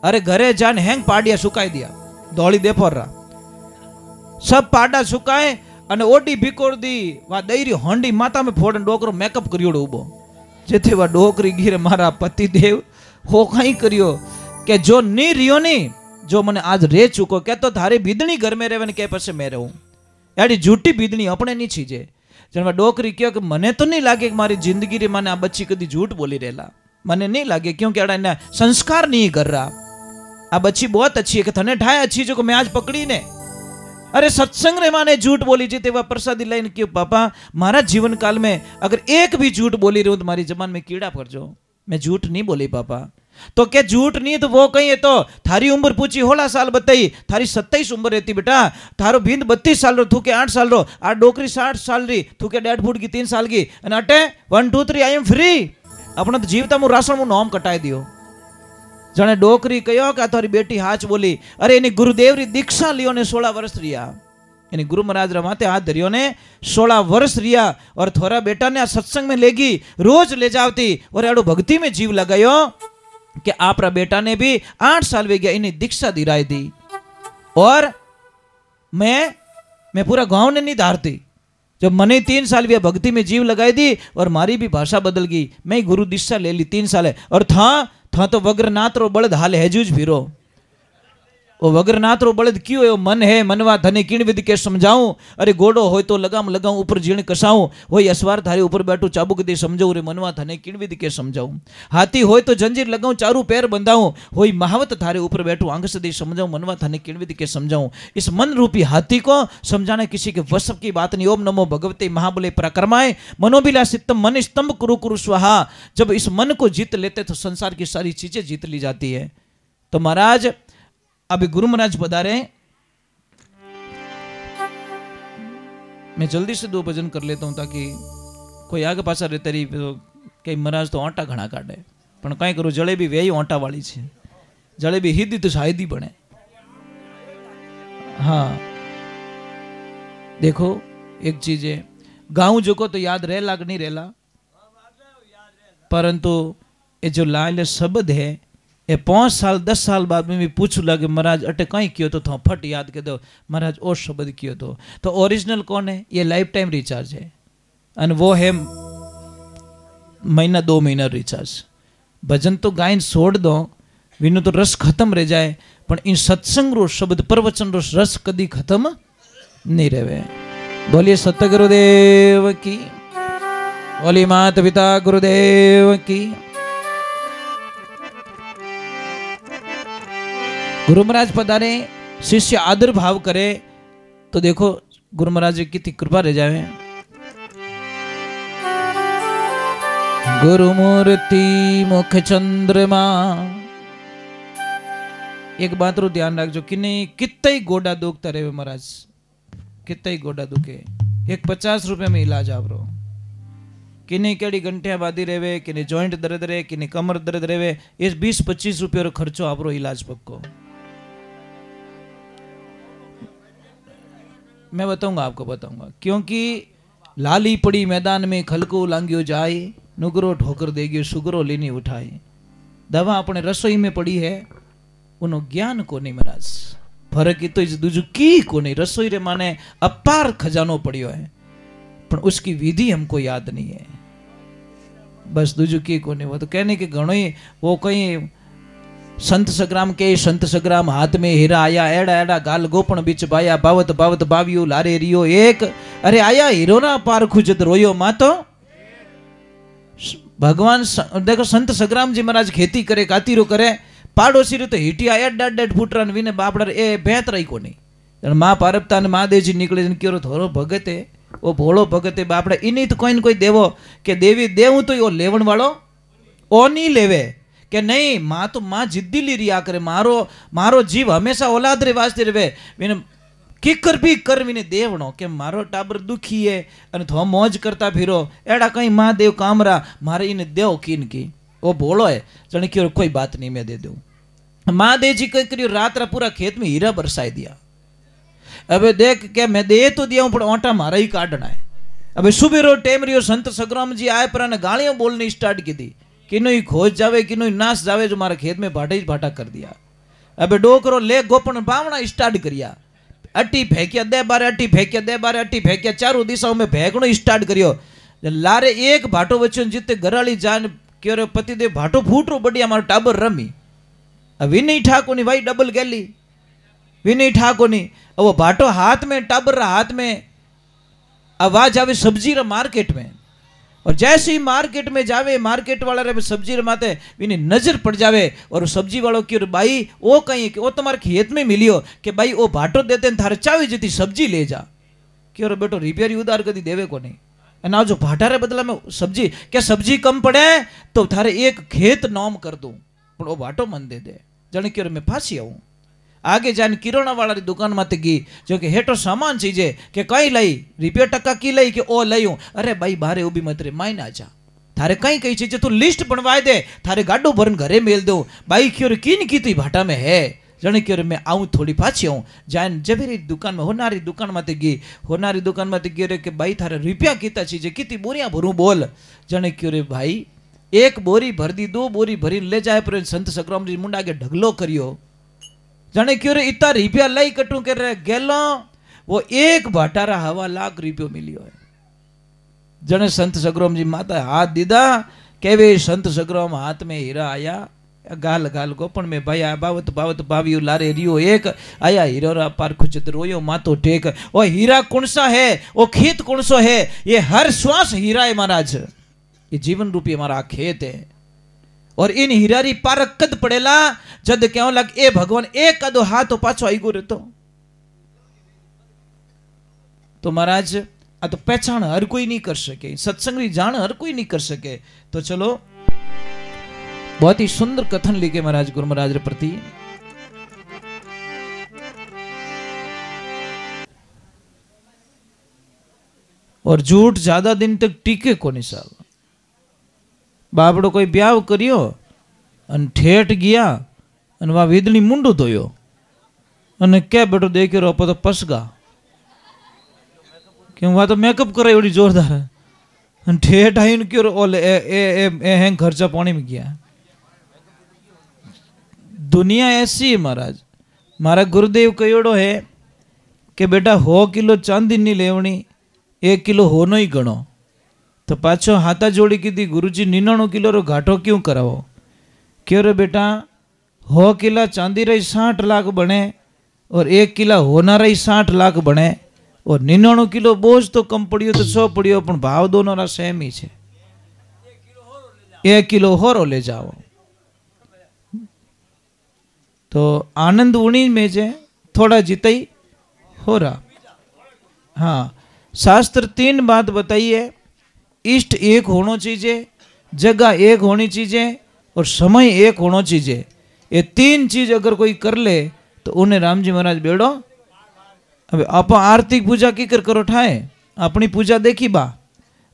अरे घरे जान हैंग पाडिया सुकाई दिया, दौड़ी दे फोर रहा सब पाडा सुकाए અને ઓડી ભીકોર દી વા દઈરી હોંડી માતા में फोड़न डोकरो मेकअप करियोड़ो उबो जेथे वा डोकरी गिर मारा पतिदेव हो कहीं करियो के जो नी रियो नी, जो मने आज रे चुको के तो थारी बीदनी घर में रेवन के पसे मैं रहूं। एडी झूठी बीदनी अपने नहीं छीजे। जन डोकरी कहो कि मने तो नहीं लागे कि मारी जिंदगी रे माने आ बच्ची कदी झूठ बोली रहेला, मने नहीं लागे क्योंकि एड़ा ने संस्कार नहीं कर रहा। आ बच्ची बहुत अच्छी है कि थने ठाए अच्छी जो मैं आज पकड़ी ने। अरे सत्संग रे माने झूठ बोली जीते वह प्रसादी लाइन क्यों? पापा मारा जीवन काल में अगर एक भी झूठ बोली रहूं तो तुम्हारी जबान में कीड़ा पड़ जाओ। मैं झूठ नहीं बोली पापा। तो क्या झूठ नहीं है तो वो कहीं है? तो थारी उम्र पूछी 16 साल बताई, थारी 27 उम्र रहती बेटा। थारो भिंद 32 साल रो, थू के 8 साल रो, आ डोकरी 60 साल री, थू के 1.5 फुट की 3 साल की। अटे 1 2 3 आई एम फ्री। अपना तो जीवता मु राशन मु नॉम कटाई दियो। जने डोकरी कहो कि थारी बेटी हाच बोली। अरे इनी गुरुदेव री दीक्षा लियो ने 16 वर्ष रिया, यानी गुरु महाराज रा माथे हाथ धरियो ने 16 वर्ष रिया। और थोड़ा बेटा ने आ सत्संग में लेगी, रोज ले जावती और एडो भक्ति में जीव लगायो कि आपरा बेटा ने भी 8 साल वे गया इन्हें दीक्षा दिराई दी। और मैं पूरा गांव ने नहीं धारती। जब मने 3 साल भी भक्ति में जीव लगाई दी और मारी भी भाषा बदल गई। मैं गुरु दीक्षा ले ली 3 साल है। और था तो वग्रनाथ रो बलद हाल हैजूज फिरो। वो वग्रनाथ रो बलद क्यों है? मन है मनवा धने किण विधि के समझाऊं। अरे गोडो हो तो लगाम लगाऊं, ऊपर जीण कसाऊं। वही असवार थारे ऊपर बैठू चाबुक दे समझाऊं। रे मनवा धने किण विधि के समझाऊं। हाथी हो तो जंजीर लगाऊं, चारू पैर बंधाऊं। वही महावत थारे ऊपर बैठू आंख दे समझाऊं। मनवा धने किण विधि के समझाऊं। इस मन रूपी हाथी को समझाना किसी के वश की बात नहीं। ओम नमो भगवते महाबले पराक्रमाय मनोबिला सित्तम मन स्तंभ कुरु कुरु स्वाहा। जब इस मन को जीत लेते तो संसार की सारी चीजें जीत ली जाती है। तो महाराज अभी गुरु महाराज पधारे, मैं जल्दी से 2 भजन कर लेता हूं ताकि कोई आगे पासा रहता रही तो कई महाराज तो आटा घना काटे। पण कई करूं, जलेबी वेई आटा वाली छे। जलेबी हीदी तो शायदी बने। हाँ देखो एक चीज है, गाँव जो को तो याद रह लाग नहीं रहला, परंतु ये जो लाल शब्द है ये 5 साल 10 साल बाद में भी पूछ लगे महाराज अटे कहीं कियो तो था फट याद के दो महाराज और शब्द कियो तो ओरिजिनल कौन है? ये लाइफ टाइम रिचार्ज है और वो है महीना 2 महीना रिचार्ज। भजन तो गायन छोड़ दो, विनु तो रस खत्म रह जाए, पर इन सत्संग रो शब्द प्रवचन रो रस कदी खत्म नहीं रहे। बोलिए सत्य गुरुदेव की, बोली माता पिता गुरुदेव की। गुरु महाराज पधारे, शिष्य आदर भाव करे तो देखो गुरु महाराज की कितनी कृपा रह जाए। गुरु मूर्ति मुख चंद्रमा। एक बात रो ध्यान रखजो, कितने गोडा दुखता रहे महाराज, कितने गोडा दुखे। एक 50 रुपये में इलाज आवरो। किन्हीं केड़ी घंटिया बाधी रहे, किन्हीं जॉइंट दर्द रहे, किन्हीं कमर दर्द रहे। इस 20-25 रुपये रो खर्चो आवरो इलाज पक्को। मैं बताऊंगा, आपको बताऊंगा, क्योंकि लाली पड़ी मैदान में खलको लांगियो जाए, नुगरो ठोकर देगियो सुगरो लेनी उठाए। दवा अपने रसोई में पड़ी है, उनो ज्ञान को नहीं महाराज फरक ही तो इस दूजू की को नहीं रसोई रे माने अपार खजानो पड़ियो है पर उसकी विधि हमको याद नहीं है बस दूजू की को नहीं वो तो कहने के घणो ही वो कहीं संत संग्राम के संत संग्राम हाथ में हीरा आया एड़ा एड़ा गाल गोपण बीच बाया बावत बावत बावियो लारे रियो एक अरे आया हीरो ना पार खुजत रोयो मां तो भगवान देखो संत संग्राम जी महाराज खेती करे कातीरो करे पाड़ोसी रे तो हिटिया एड फूटरा विने बापड़ा ए भेत रही को नहीं मां पारपता ने महादेव जी निकले क्यों थोड़ो भगते वो भोलो भगते बापड़ा इनी तो कोई देवो के देवी देवू तो यो लेवण वालो ओ नहीं लेवे के नहीं मां तो मां जिद्दी ली रिया करे मारो मारो जीव हमेशा औलाद रे वास्ते रहे विने किकर भी कर विने देवणो के मारो टाबर दुखी है अने थो मौज करता फिरो एड़ा कहीं महादेव कामरा मारे इने देव कीन की वो भोलो है जने क्यों कोई बात नहीं मैं दे दूं महादेव जी कई करियो रात रा पूरा खेत में हीरा बरसाई दिया अबे देख के मैं दे तो दिया पर ओटा मारा ही काटना है अबे सुबेरो टेम रियो संत संग्राम जी आए पर ने गालियां बोलनी स्टार्ट की दी किनो ही खोज जावे किनो ही नाश जावे जो मारे खेत में भाटा ही भाटा कर दिया अबे डोकरो ले गोपन बावना स्टार्ट करिया अट्टी फेंकिया दे बारे अट्टी फेंकिया दे बारे अट्टी फेंकिया चारों दिशाओं में फेंकनो स्टार्ट करियो लारे एक भाटो बच्चों जितने घराली जान क्यों पतिदेव भाटो फूट रो बढ़िया मारो टाबर रमी विनय ठाको नहीं भाई डबल गैली विनय ठाको नहीं वो भाटो हाथ में टाबर हाथ में आवाज आवे सब्जी रा मार्केट में और जैसे ही मार्केट में जावे मार्केट वाला रे सब्जी रे माते विनी नजर पड़ जावे और सब्जी वालों की भाई वो कहीं कि वो तुम्हारे खेत में मिलियो कि भाई वो भाटो देते थारे चावी जीती सब्जी ले जा क्यों रे बेटो रिपेयर उधार कदी देवे को नहीं ना जो भाटा रे बदला में सब्जी क्या सब्जी कम पड़े तो थारे एक खेत नॉम कर दूं पर वो भाटो मन दे दे जाने क्यों मैं फांसी आऊं आगे जाने किरोना वाला दुकान में गई जो कि हेठो सामान चीजे के कई लई रुपया टका की लई के ओ लई अरे भाई बारे उभी मत रे माई ना जा थारे कई कई चीजें तू लिस्ट बनवाए दे थारे गाडो भरन घरे मेल दो भाई क्यों किन की भाटा में है जने क्यों मैं आऊँ थोड़ी पाछी आऊँ जान जबेरी दुकान में होनारी दुकान में गई होनारी दुकान में गई रे के भाई थारे रुपया किता चीजें कितनी बोरियां भरूं बोल जने क्यों रे भाई एक बोरी भर दी दो बोरी भरी ले जाए पर संत संग्राम जी मुंडा के ढगलो करियो जाने क्यों रे इतना रुपया लाई कटू कर रहे गेलो वो एक भाटारा 1.5 लाख रुपयो मिलियो है जने संत संग्राम जी माता हाथ दीदा केवे संत संग्राम हाथ में हीरा आया गाल गाल गोपन में भाई बावत बावत बावियो लारे रियो एक आया हीरो रा पार खुचत रोयो मातो टेक वो हीरा कौन सा है वो खेत कौन सा है ये हर श्वास हीरा है महाराज ये जीवन रूपी हमारा खेत है और इन हीरारी पारक कद पड़ेला जद क्यों लग ए भगवान एक कदो हाथ तो पाछो आई गुरे तो महाराज आ तो पहचान हर कोई नहीं कर सके सत्संग जान हर कोई नहीं कर सके तो चलो बहुत ही सुंदर कथन लिखे महाराज गुरु महाराज रे प्रति और झूठ ज्यादा दिन तक टीके को नहीं साहब बापड़ो कोई ब्याह करियो अन ठेठ गया अन वहाँ वीदनी मुंडू धोयो अने क्या बेटो देखे रो तो पसगा क्यों वहाँ तो मेकअप करे बड़ी जोरदार अन ठेठ आई क्यों ओले ए ए ए, ए हैंग खर्चा पानी में गया दुनिया ऐसी है महाराज मारा गुरुदेव कयोड़ो है कि बेटा 100 किलो चांदी नहीं लेवनी 1 किलो होनो ही गणो तो पाछो हाथा जोड़ी की थी गुरुजी 99 किलो रो घाटो क्यों करावो क्यों रे बेटा 100 किला चांदी रही 60 लाख बने और 1 किला होना रही 60 लाख बने और 99 किलो बोझ तो कम पड़ियो तो 100 पड़ियो पण भाव दोनों रा सेम ही छे 1 किलो होरो ले जाओ तो आनंद उन्हीं में जे थोड़ा जितई हो रहा हाँ शास्त्र 3 बात बताइए इष्ट एक होना चाहिए जगह एक होनी चाहिए और समय एक होना चाहिए ये 3 चीज अगर कोई कर ले तो उन्हें राम जी महाराज बेड़ो अब आप आरती पूजा की कर करो ठाए अपनी पूजा देखी बा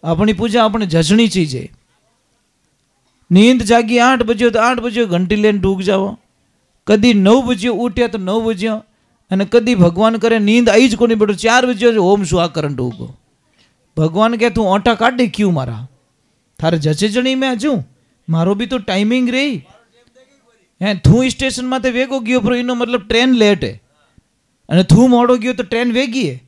अपनी पूजा अपने जजनी चीजे नींद जागी 8 बजे तो 8 बजे घंटी लेन डूब जाओ कदी 9 बजे उठ्या तो 9 बजे अने कदी भगवान करे नींद आई ज कोनी बेटो 4 बजे होम सुहा करन डूबो भगवान के तू ओटा काट दे क्यों मारा थारे जचे जणी में आजू मारो भी तो टाइमिंग रही હે થું સ્ટેશનમાં તે વેગો ગયો પણ એનો મતલબ ટ્રેન લેટ હે અને થું મોડો ગયો તો ટ્રેન વેગી હે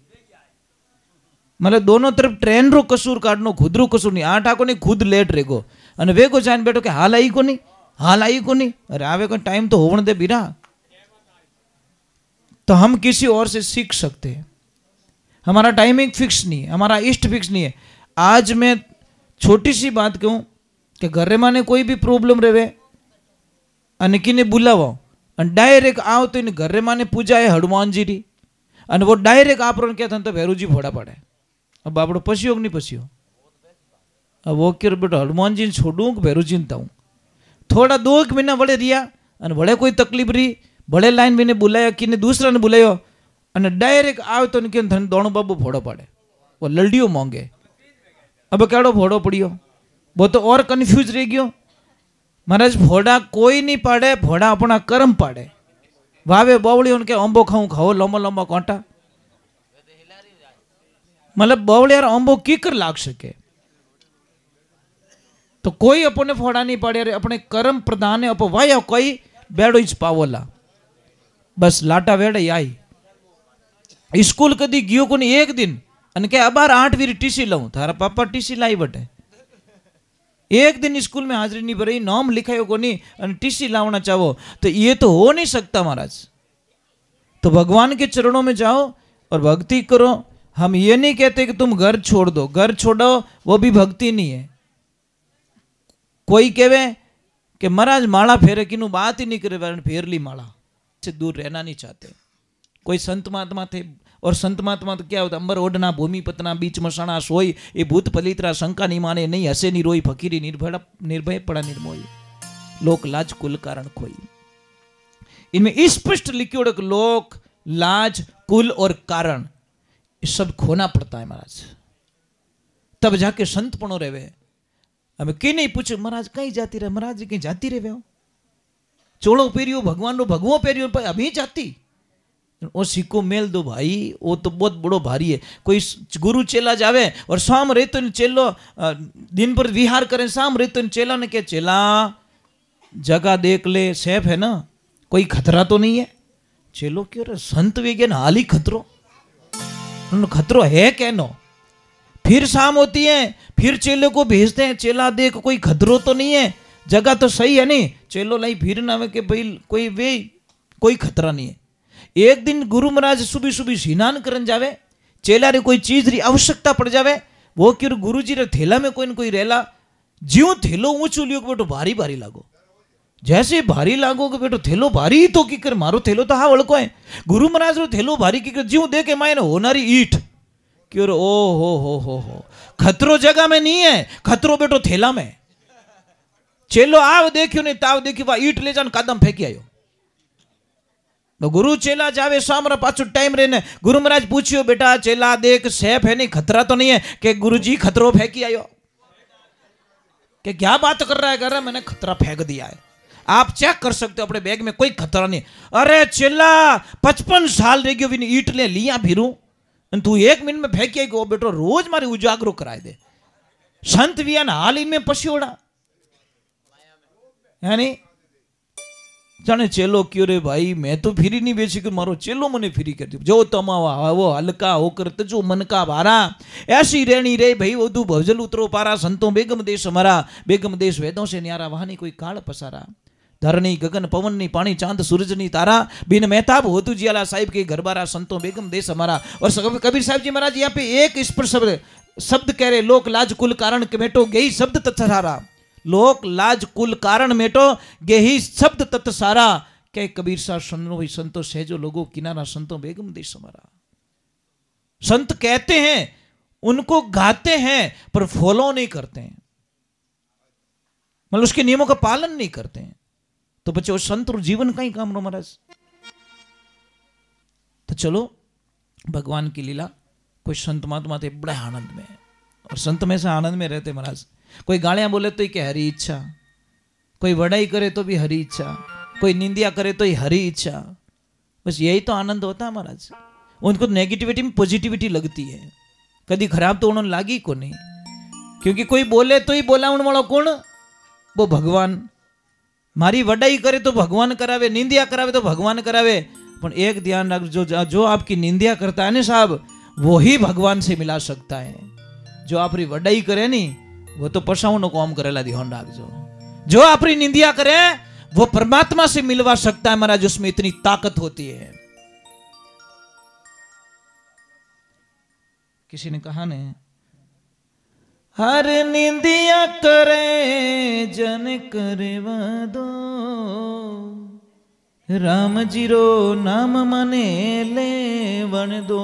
मतलब दोनों तरफ ट्रेन रो कसूर काटनो खुद रो कसूर नहीं। 8 आको नहीं खुद लेट रेगो अने वेगो जान बैठो के हाल आई को नहीं अरे आवे को टाइम तो होवन दे बीरा। तो हम किसी और से सीख सकते हैं। हमारा टाइमिंग फिक्स नहीं है, हमारा इष्ट फिक्स नहीं है। आज मैं छोटी सी बात कहूँ कि घरे माने कोई भी प्रॉब्लम रहे अने किने बुलावो अने डायरेक्ट आओ तो इन घरे माने पूजा है हनुमान जी री अने वो डायरेक्ट आप कहते तो भैरूजी फोड़ा पड़े। अब आपड़ो पसियो कि नहीं पसियो? अब वो क्यों बेटा हनुमान जी ने छोड़ू कि भैरूजी ने ताऊँ थोड़ा 2 महीना बड़े रिया अने बड़े कोई तकलीफ रही बड़े लाइन में बुलाया कि दूसरा ने बुलायो अने डायरेक्ट आव तो के दोणो बाबू फोड़ो पड़े वो ललडियो मांगे। अब केड़ो फोड़ो पड़ियो वो तो और कन्फ्यूज रह गयो। महाराज फोड़ा कोई नहीं पाड़े, फोड़ा अपना कर्म पाड़े। वावे बावड़ी उनके अंबो खाऊं खाओ लंबा लंबा कांटा मतलब बावड़ी यार अंबो कीकर लाग सके तो कोई अपने फोड़ा नहीं पाड़े। अपने कर्म प्रधान अपवाया कोई बेड़ो इच पावोला बस लाटा वेड़े आई स्कूल कदी गयो को नहीं एक दिन अने के अबार 8वीं टीसी लाऊं थारा पापा टीसी लाई बटे एक दिन स्कूल में हाजिरी नहीं भरी नाम लिखायो को नहीं अने टीसी लावना चाहो तो ये तो हो नहीं सकता महाराज। तो भगवान के चरणों में जाओ और भक्ति करो। हम ये नहीं कहते कि तुम घर छोड़ दो, घर छोड़ो वो भी भक्ति नहीं है। कोई कहे कि महाराज माला फेरे की बात ही नहीं करे फेर ली माला से दूर रहना नहीं चाहते। कोई संत महात्मा थे और संत महात्मा तो क्या होता अंबर ओढ़ना भूमि पतना बीच मसाणा सोई ये भूत पलित्रा शंका नहीं माने नहीं हसे नहीं रोई फकीरी निर्भय पड़ा निर्मोही लोक लाज कुल कारण खोई। इनमें स्पष्ट लिखियों लोक लाज कुल और कारण ये सब खोना पड़ता है महाराज तब जाके संत पणो रहे। हमें कहीं नहीं पूछे महाराज कहीं जाती रहे महाराज जी कहीं जाती रहे हो चोड़ो पेरियो भगवान रो भगवो पेरियो अभी जाती वो सिक्को मेल दो भाई वो तो बहुत बड़ो भारी है। कोई गुरु चेला जावे और शाम रहते चेलो दिन भर विहार करें शाम रहते चेला ने क्या चेला जगह देख ले सेफ है ना कोई खतरा तो नहीं है। चेलो क्यों रे संत विज्ञान हाल ही खतरो खतरो है क्या नो। फिर शाम होती है फिर चेले को भेजते हैं चेला देख कोई खतरो तो नहीं है जगह तो सही है नहीं चेलो लाई फिर ना के भाई कोई खतरा नहीं है। एक दिन गुरु महाराज सुबह सुबह स्नान करन जावे चेला रे कोई चीज री आवश्यकता पड़ जावे वो क्यों गुरु जी रे थैला में कोई न कोई रेला ज्यों थैलो ऊंचो लियो बेटो भारी भारी लागो जैसे भारी लागो कि बेटो थैलो भारी तो की कर मारो थैलो तो हाँ वड़को है गुरु महाराज रो थैलो भारी की कर ज्यों देखे मायने होनारी ईट क्यों ओ हो खतरो जगह में नहीं है खतरो बेटो थैला में। चेलो आव देखियो नहीं ताव देखियो वा ईट ले जान कदम फेंकी आयो। तो गुरु चेला जावे सामरा पाछो टाइम रहने गुरु महाराज पूछियो बेटा चेला देख सेफ है नहीं खतरा तो नहीं है कि गुरुजी खतरो फेंकी आयो कि क्या बात कर रहा है कर रहा है मैंने खतरा फेंक दिया है। आप चेक कर सकते हो अपने बैग में कोई खतरा नहीं। अरे चेला 55 साल रह गयो विनी ईट ले लिया फिरू तू 1 मिनट में फेंकी आई गो बेटो रोज मारे उजागरो कराए दे संत वियान हाल ही में पसियोड़ा है नहीं जाने चेलो क्यों रे भाई मैं तो फिरी नहीं बेची कि मारो चेलो मने फिरी कर दी जो तमावा वो हल्का होकर तजो मन का भारा ऐसी रहनी रे भाई वो तू भवजल उतरो पारा संतों बेगम देश हमारा बेगम देश वेदों से न्यारा वहां नहीं कोई काल पसारा धरणी गगन पवन नहीं पानी चांद सूरज नहीं तारा बिन मेहताब हो तू जियाला साहिब के घर बारा संतों बेगम देश हमारा। और कबीर साहब जी महाराज यहाँ पे एक इस पर शब्द कह रहे लोक लाज कुल कारण कमेटो गई शब्द तत्सारा लोक लाज कुल कारण मेटो गेही शब्द तत् सारा के कबीर साहब सुनो भाई संतो सहजो लोगों किनारा संतों बेगम देश हमारा। संत कहते हैं उनको गाते हैं पर फॉलो नहीं करते हैं मतलब उसके नियमों का पालन नहीं करते हैं तो बच्चे वो संत और जीवन का ही काम रो महाराज। तो चलो भगवान की लीला कोई संत महात्मा थे बड़े आनंद में और संत में से आनंद में रहते महाराज। कोई गालियां बोले तो क्या हरी इच्छा कोई बड़ाई करे तो भी हरी इच्छा कोई निंदिया करे तो ही हरी इच्छा बस यही तो आनंद होता है महाराज। उनको नेगेटिविटी में पॉजिटिविटी लगती है कभी खराब तो उन्होंने लागी को नहीं क्योंकि कोई बोले तो ही बोला उन वाला कौन वो भगवान मारी वडाई करे तो भगवान करावे, निंदिया करावे तो भगवान करावे। पर एक ध्यान रखो, जो आपकी निंदिया करता है ना साहब, वो ही भगवान से मिला सकता है। जो आपकी वडाई करे नी, वो तो पशाओं नो काम करेला, ध्यान रखो। जो आपकी निंदिया करे वो परमात्मा से मिलवा सकता है महाराज, उसमें इतनी ताकत होती है। किसी ने कहा ने, हर निंदिया करे जन करे वादो, राम जीरो नाम मने ले वन दो,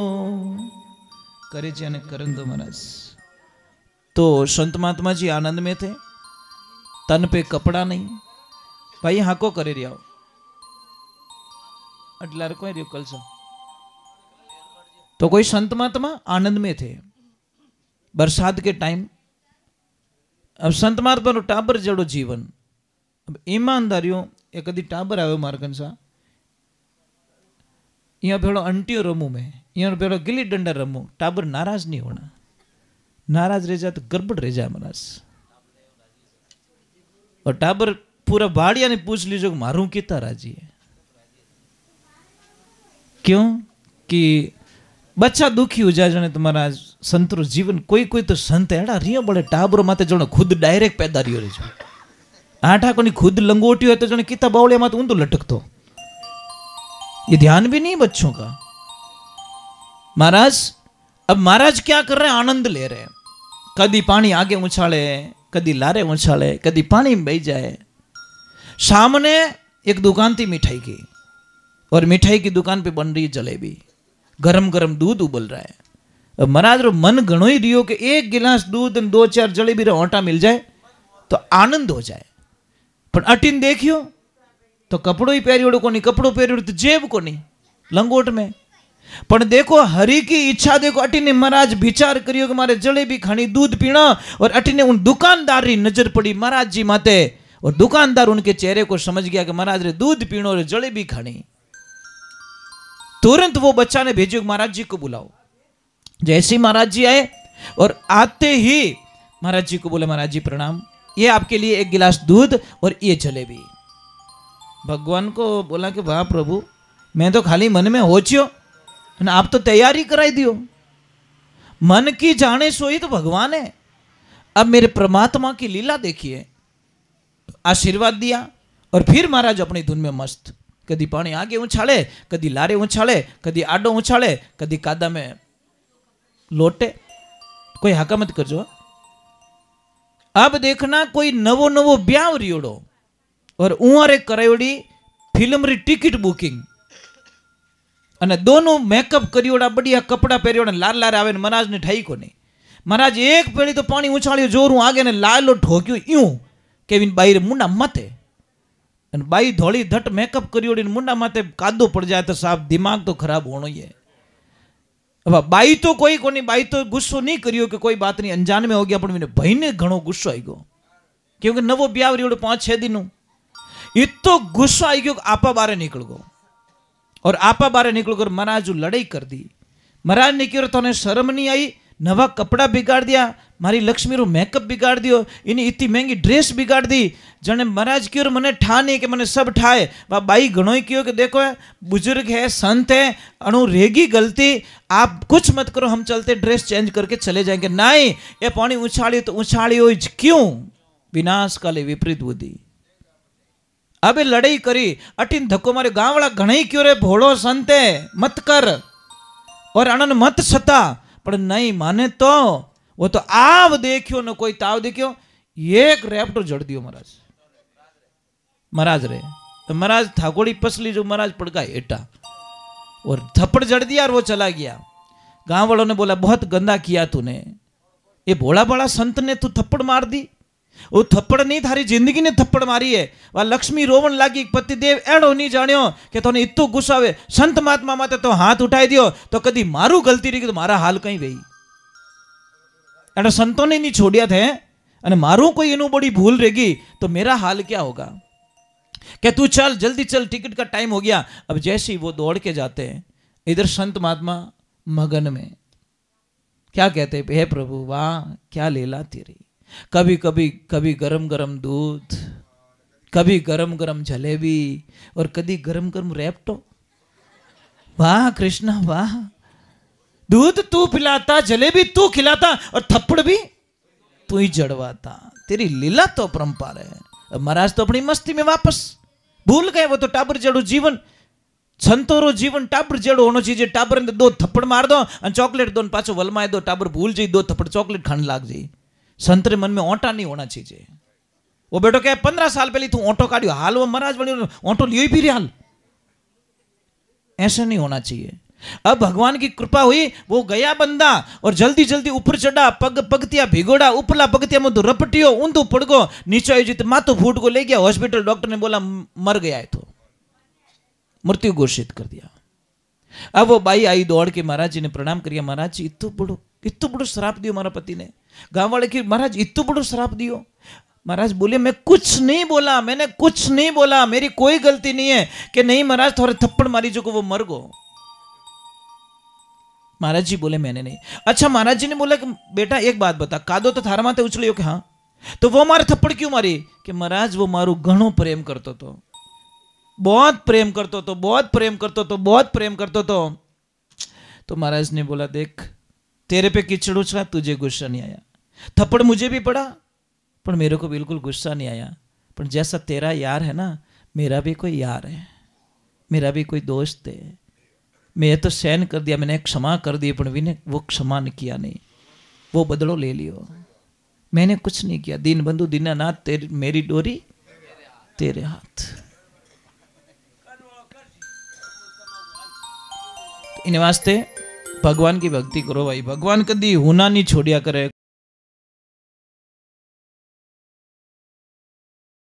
करे जन करन दो महाराज। तो संत महात्मा जी आनंद में थे, तन पे कपड़ा नहीं। भाई हाको करे रिया अटलार कोई रियो कल सा। तो कोई संत महात्मा आनंद में थे बरसात के टाइम। अब संत महात्मा नो टाबर जड़ो जीवन। अब ईमानदारियों एक कदी टाबर आयो मार्गन सा, यहाँ भेड़ो अंटियो रमू में, यहाँ भेड़ो गिल्ली डंडा रमू। टाबर नाराज नहीं होना, नाराज रह जा तो गड़बड़ रह जाए महाराज। और टाबर पूरा बाड़िया ने पूछ लीजिए मारू कितना राजी है। क्यों कि बच्चा दुखी हो जाए जने तुम्हारा संतरो जीवन। कोई कोई तो संत एड़ा रियो बड़े टाबरो माते जने खुद डायरेक्ट पैदा रियो रे। आठा कोनी खुद लंगोटियो है तो जने किता बावड़े माते उन तो लटकतो। ये ध्यान भी नहीं बच्चों का महाराज। अब महाराज क्या कर रहे हैं, आनंद ले रहे हैं। कदी पानी आगे उछाले, कदी लारे उछाले, कदी पानी में बह जाए। सामने एक दुकान थी मिठाई की, और मिठाई की दुकान पे बन रही जलेबी, गरम गरम दूध उबल रहा है। अब महाराज रो मन घणो ही रियो कि एक गिलास दूध और 2-4 जलेबी रो आटा मिल जाए तो आनंद हो जाए। पर अटीन देखियो तो कपड़ो ही पहरियोड़ो कोनी, कपड़ो पहरियोड़ो तो जेब कोनी लंगोट में। पर देखो हरि की इच्छा देखो, अटीने महाराज विचार करियो कि मारे जलेबी खानी, दूध पीना। और अटीने उन दुकानदार री नजर पड़ी महाराज जी माते, और दुकानदार उनके चेहरे को समझ गया कि महाराज रे दूध पीनो और जलेबी खानी। तुरंत वो बच्चा ने भेजो महाराज जी को बुलाओ। जैसे ही महाराज जी आए और आते ही महाराज जी को बोले, महाराज जी प्रणाम, ये आपके लिए 1 गिलास दूध और ये जलेबी। भगवान को बोला कि वाह प्रभु, मैं तो खाली मन में होचियो, आप तो तैयारी कराई दियो। मन की जाने सोई तो भगवान है। अब मेरे परमात्मा की लीला देखिए। आशीर्वाद दिया और फिर महाराज अपनी धुन में मस्त। कदी पानी आगे उछाले, कदी लारे उछाले, कदी आडो उछाले, कदी कादा में लोटे। कोई हाका मत करजो। अब देखना कोई नवो नवो ब्याह रियोड़ो और उआरे करायोड़ी फिल्म री टिकट बुकिंग, अने दोनों मेकअप करियोड़ा, बढ़िया कपड़ा पहरियोड़ा, लार लार आवे। महाराज ने ठाई को नहीं। महाराज एक पेड़ी तो पानी उछालियो जोरू आगे ने लालो ठोक्यो यूं केविन बाई रे मुंडा माथे। अने बाई धोली धट मेकअप करियोड़ी मुंडा माथे कादो पड़ जाए तो साफ दिमाग तो खराब होनो ही है। अब बाई तो कोई कोनी, बाई तो गुस्सो नहीं करियो कि कोई बात नहीं, अनजान में हो गया। पर मैंने भाई ने घणो गुस्सो आई गयो, क्योंकि नवो ब्याह रियोड़ो 5-6 दिनों। इतो गुस्सो आई गयो कि आपा बारे निकल गो। और आपा बारे निकल कर महाराज लड़ाई कर दी। महाराज ने क्यों तोने शर्म नहीं आई, नवा कपड़ा बिगाड़ दिया, मारी लक्ष्मी रो मेकअप बिगाड़ दियो, इनी इतनी महंगी ड्रेस बिगाड़ दी। जने महाराज क्यों मने ठा नहीं कि मने सब ठाए। वह बाई घणो ही क्यों कि देखो बुजुर्ग है, संत है, अणु रेगी गलती, आप कुछ मत करो, हम चलते ड्रेस चेंज करके चले जाएंगे। नहीं, ये पानी उछाली तो उछाली हो क्यों, विनाश काले विपरीत बुद्धि। अब लड़ाई करी, अटीन धक्को मारे। गांव वाला घणे ही क्यों रे भोड़ो संत है, मत कर और अनन मत सता। पर नहीं माने तो वो तो आव देखियो न कोई ताव देखियो, एक रैपटो जड़ दियो महाराज। महाराज रे तो महाराज थाकोड़ी पसली जो महाराज पड़ गया एटा और थप्पड़ जड़ दिया और वो चला गया। गांव वालों ने बोला बहुत गंदा किया तूने, ये भोला बड़ा संत ने तू थप्पड़ मार दी। वो थप्पड़ नहीं, थारी जिंदगी ने थप्पड़ मारी है। वह लक्ष्मी रोवन लागी, पतिदेव एड़ो नहीं जानियो कि तोने इतो गुस्सा आवे। संत महात्मा माते तो हाथ उठाई दियो तो कदी मारू गलती रही तो मारा हाल कहीं वही। एड़ा संतों ने नहीं छोड़िया थे, अने मारू कोई इनु बड़ी भूल रहेगी तो मेरा हाल क्या होगा। क्या तू चल जल्दी चल, टिकट का टाइम हो गया। अब जैसे ही वो दौड़ के जाते हैं, इधर संत महात्मा मगन में क्या कहते, हे प्रभु वाह क्या लीला तेरी। कभी कभी कभी गरम गरम दूध, कभी गरम गरम जलेबी और कभी गरम गरम रेपटो। वाह कृष्णा वाह, दूध तू पिलाता, जलेबी तू खिलाता और थप्पड़ भी तू ही जड़वाता। तेरी लीला तो अपरंपार है। अब महाराज तो अपनी मस्ती में वापस भूल गए, वो तो टाबर जड़ो जीवन, संतोरो जीवन टाबर जड़ो होना चाहिए। टाबर ने 2 थप्पड़ मार दो और चॉकलेट दो, पाछो वलमाए दो, टाबर भूल जाई 2 थप्पड़ चॉकलेट खाने लाग जाई। संतरे मन में ओंटा नहीं होना चाहिए। वो बेटो कहे 15 साल पहले तू ओंटो काढ़ियो, हाल वो महाराज बनी ओंटो लियो ही भी हाल, ऐसा नहीं होना चाहिए। अब भगवान की कृपा हुई, वो गया बंदा और जल्दी जल्दी ऊपर चढ़ा, पग पगतिया भिगोड़ा, उपला पगतिया में तो रपटियो ऊंधो पड़ गो, नीचे आयोजित माथो फूट को ले गया हॉस्पिटल। डॉक्टर ने बोला मर गया है, तो मृत्यु घोषित कर दिया। अब वो बाई आई दौड़ के महाराज जी ने प्रणाम किया। महाराज जी इतो बड़ो श्राप दियो मारा पति ने। गांव वाले की महाराज इतो बड़ो श्राप दियो। महाराज बोले मैं कुछ नहीं बोला, मैंने कुछ नहीं बोला, मेरी कोई गलती नहीं है। कि नहीं महाराज थोड़े थप्पड़ मारी जो को वो मर गो। महाराज जी बोले मैंने नहीं। अच्छा महाराज जी ने बोला कि बेटा एक बात बता, कादो तो थारा माथे उछलियो कि हाँ, तो वो मारे थप्पड़ क्यों मारी? कि महाराज वो मारू घणो प्रेम करतो तो, बहुत प्रेम करतो तो, बहुत प्रेम करतो तो, बहुत प्रेम करतो तो महाराज ने बोला देख तेरे पे कीचड़ उछला, तुझे गुस्सा नहीं आया, थप्पड़ मुझे भी पड़ा पर मेरे को बिल्कुल गुस्सा नहीं आया। पर जैसा तेरा यार है ना, मेरा भी कोई यार है, मेरा भी कोई दोस्त है। मैं तो सहन कर दिया, मैंने क्षमा कर दी, पर विने वो क्षमा नहीं किया, नहीं वो बदलो ले लियो। मैंने कुछ नहीं किया। दीन बंधु दीनानाथ तेरी मेरी डोरी तेरे हाथ। इन वास्ते भगवान की भक्ति करो भाई। भगवान कदी होना नहीं छोड़िया करे,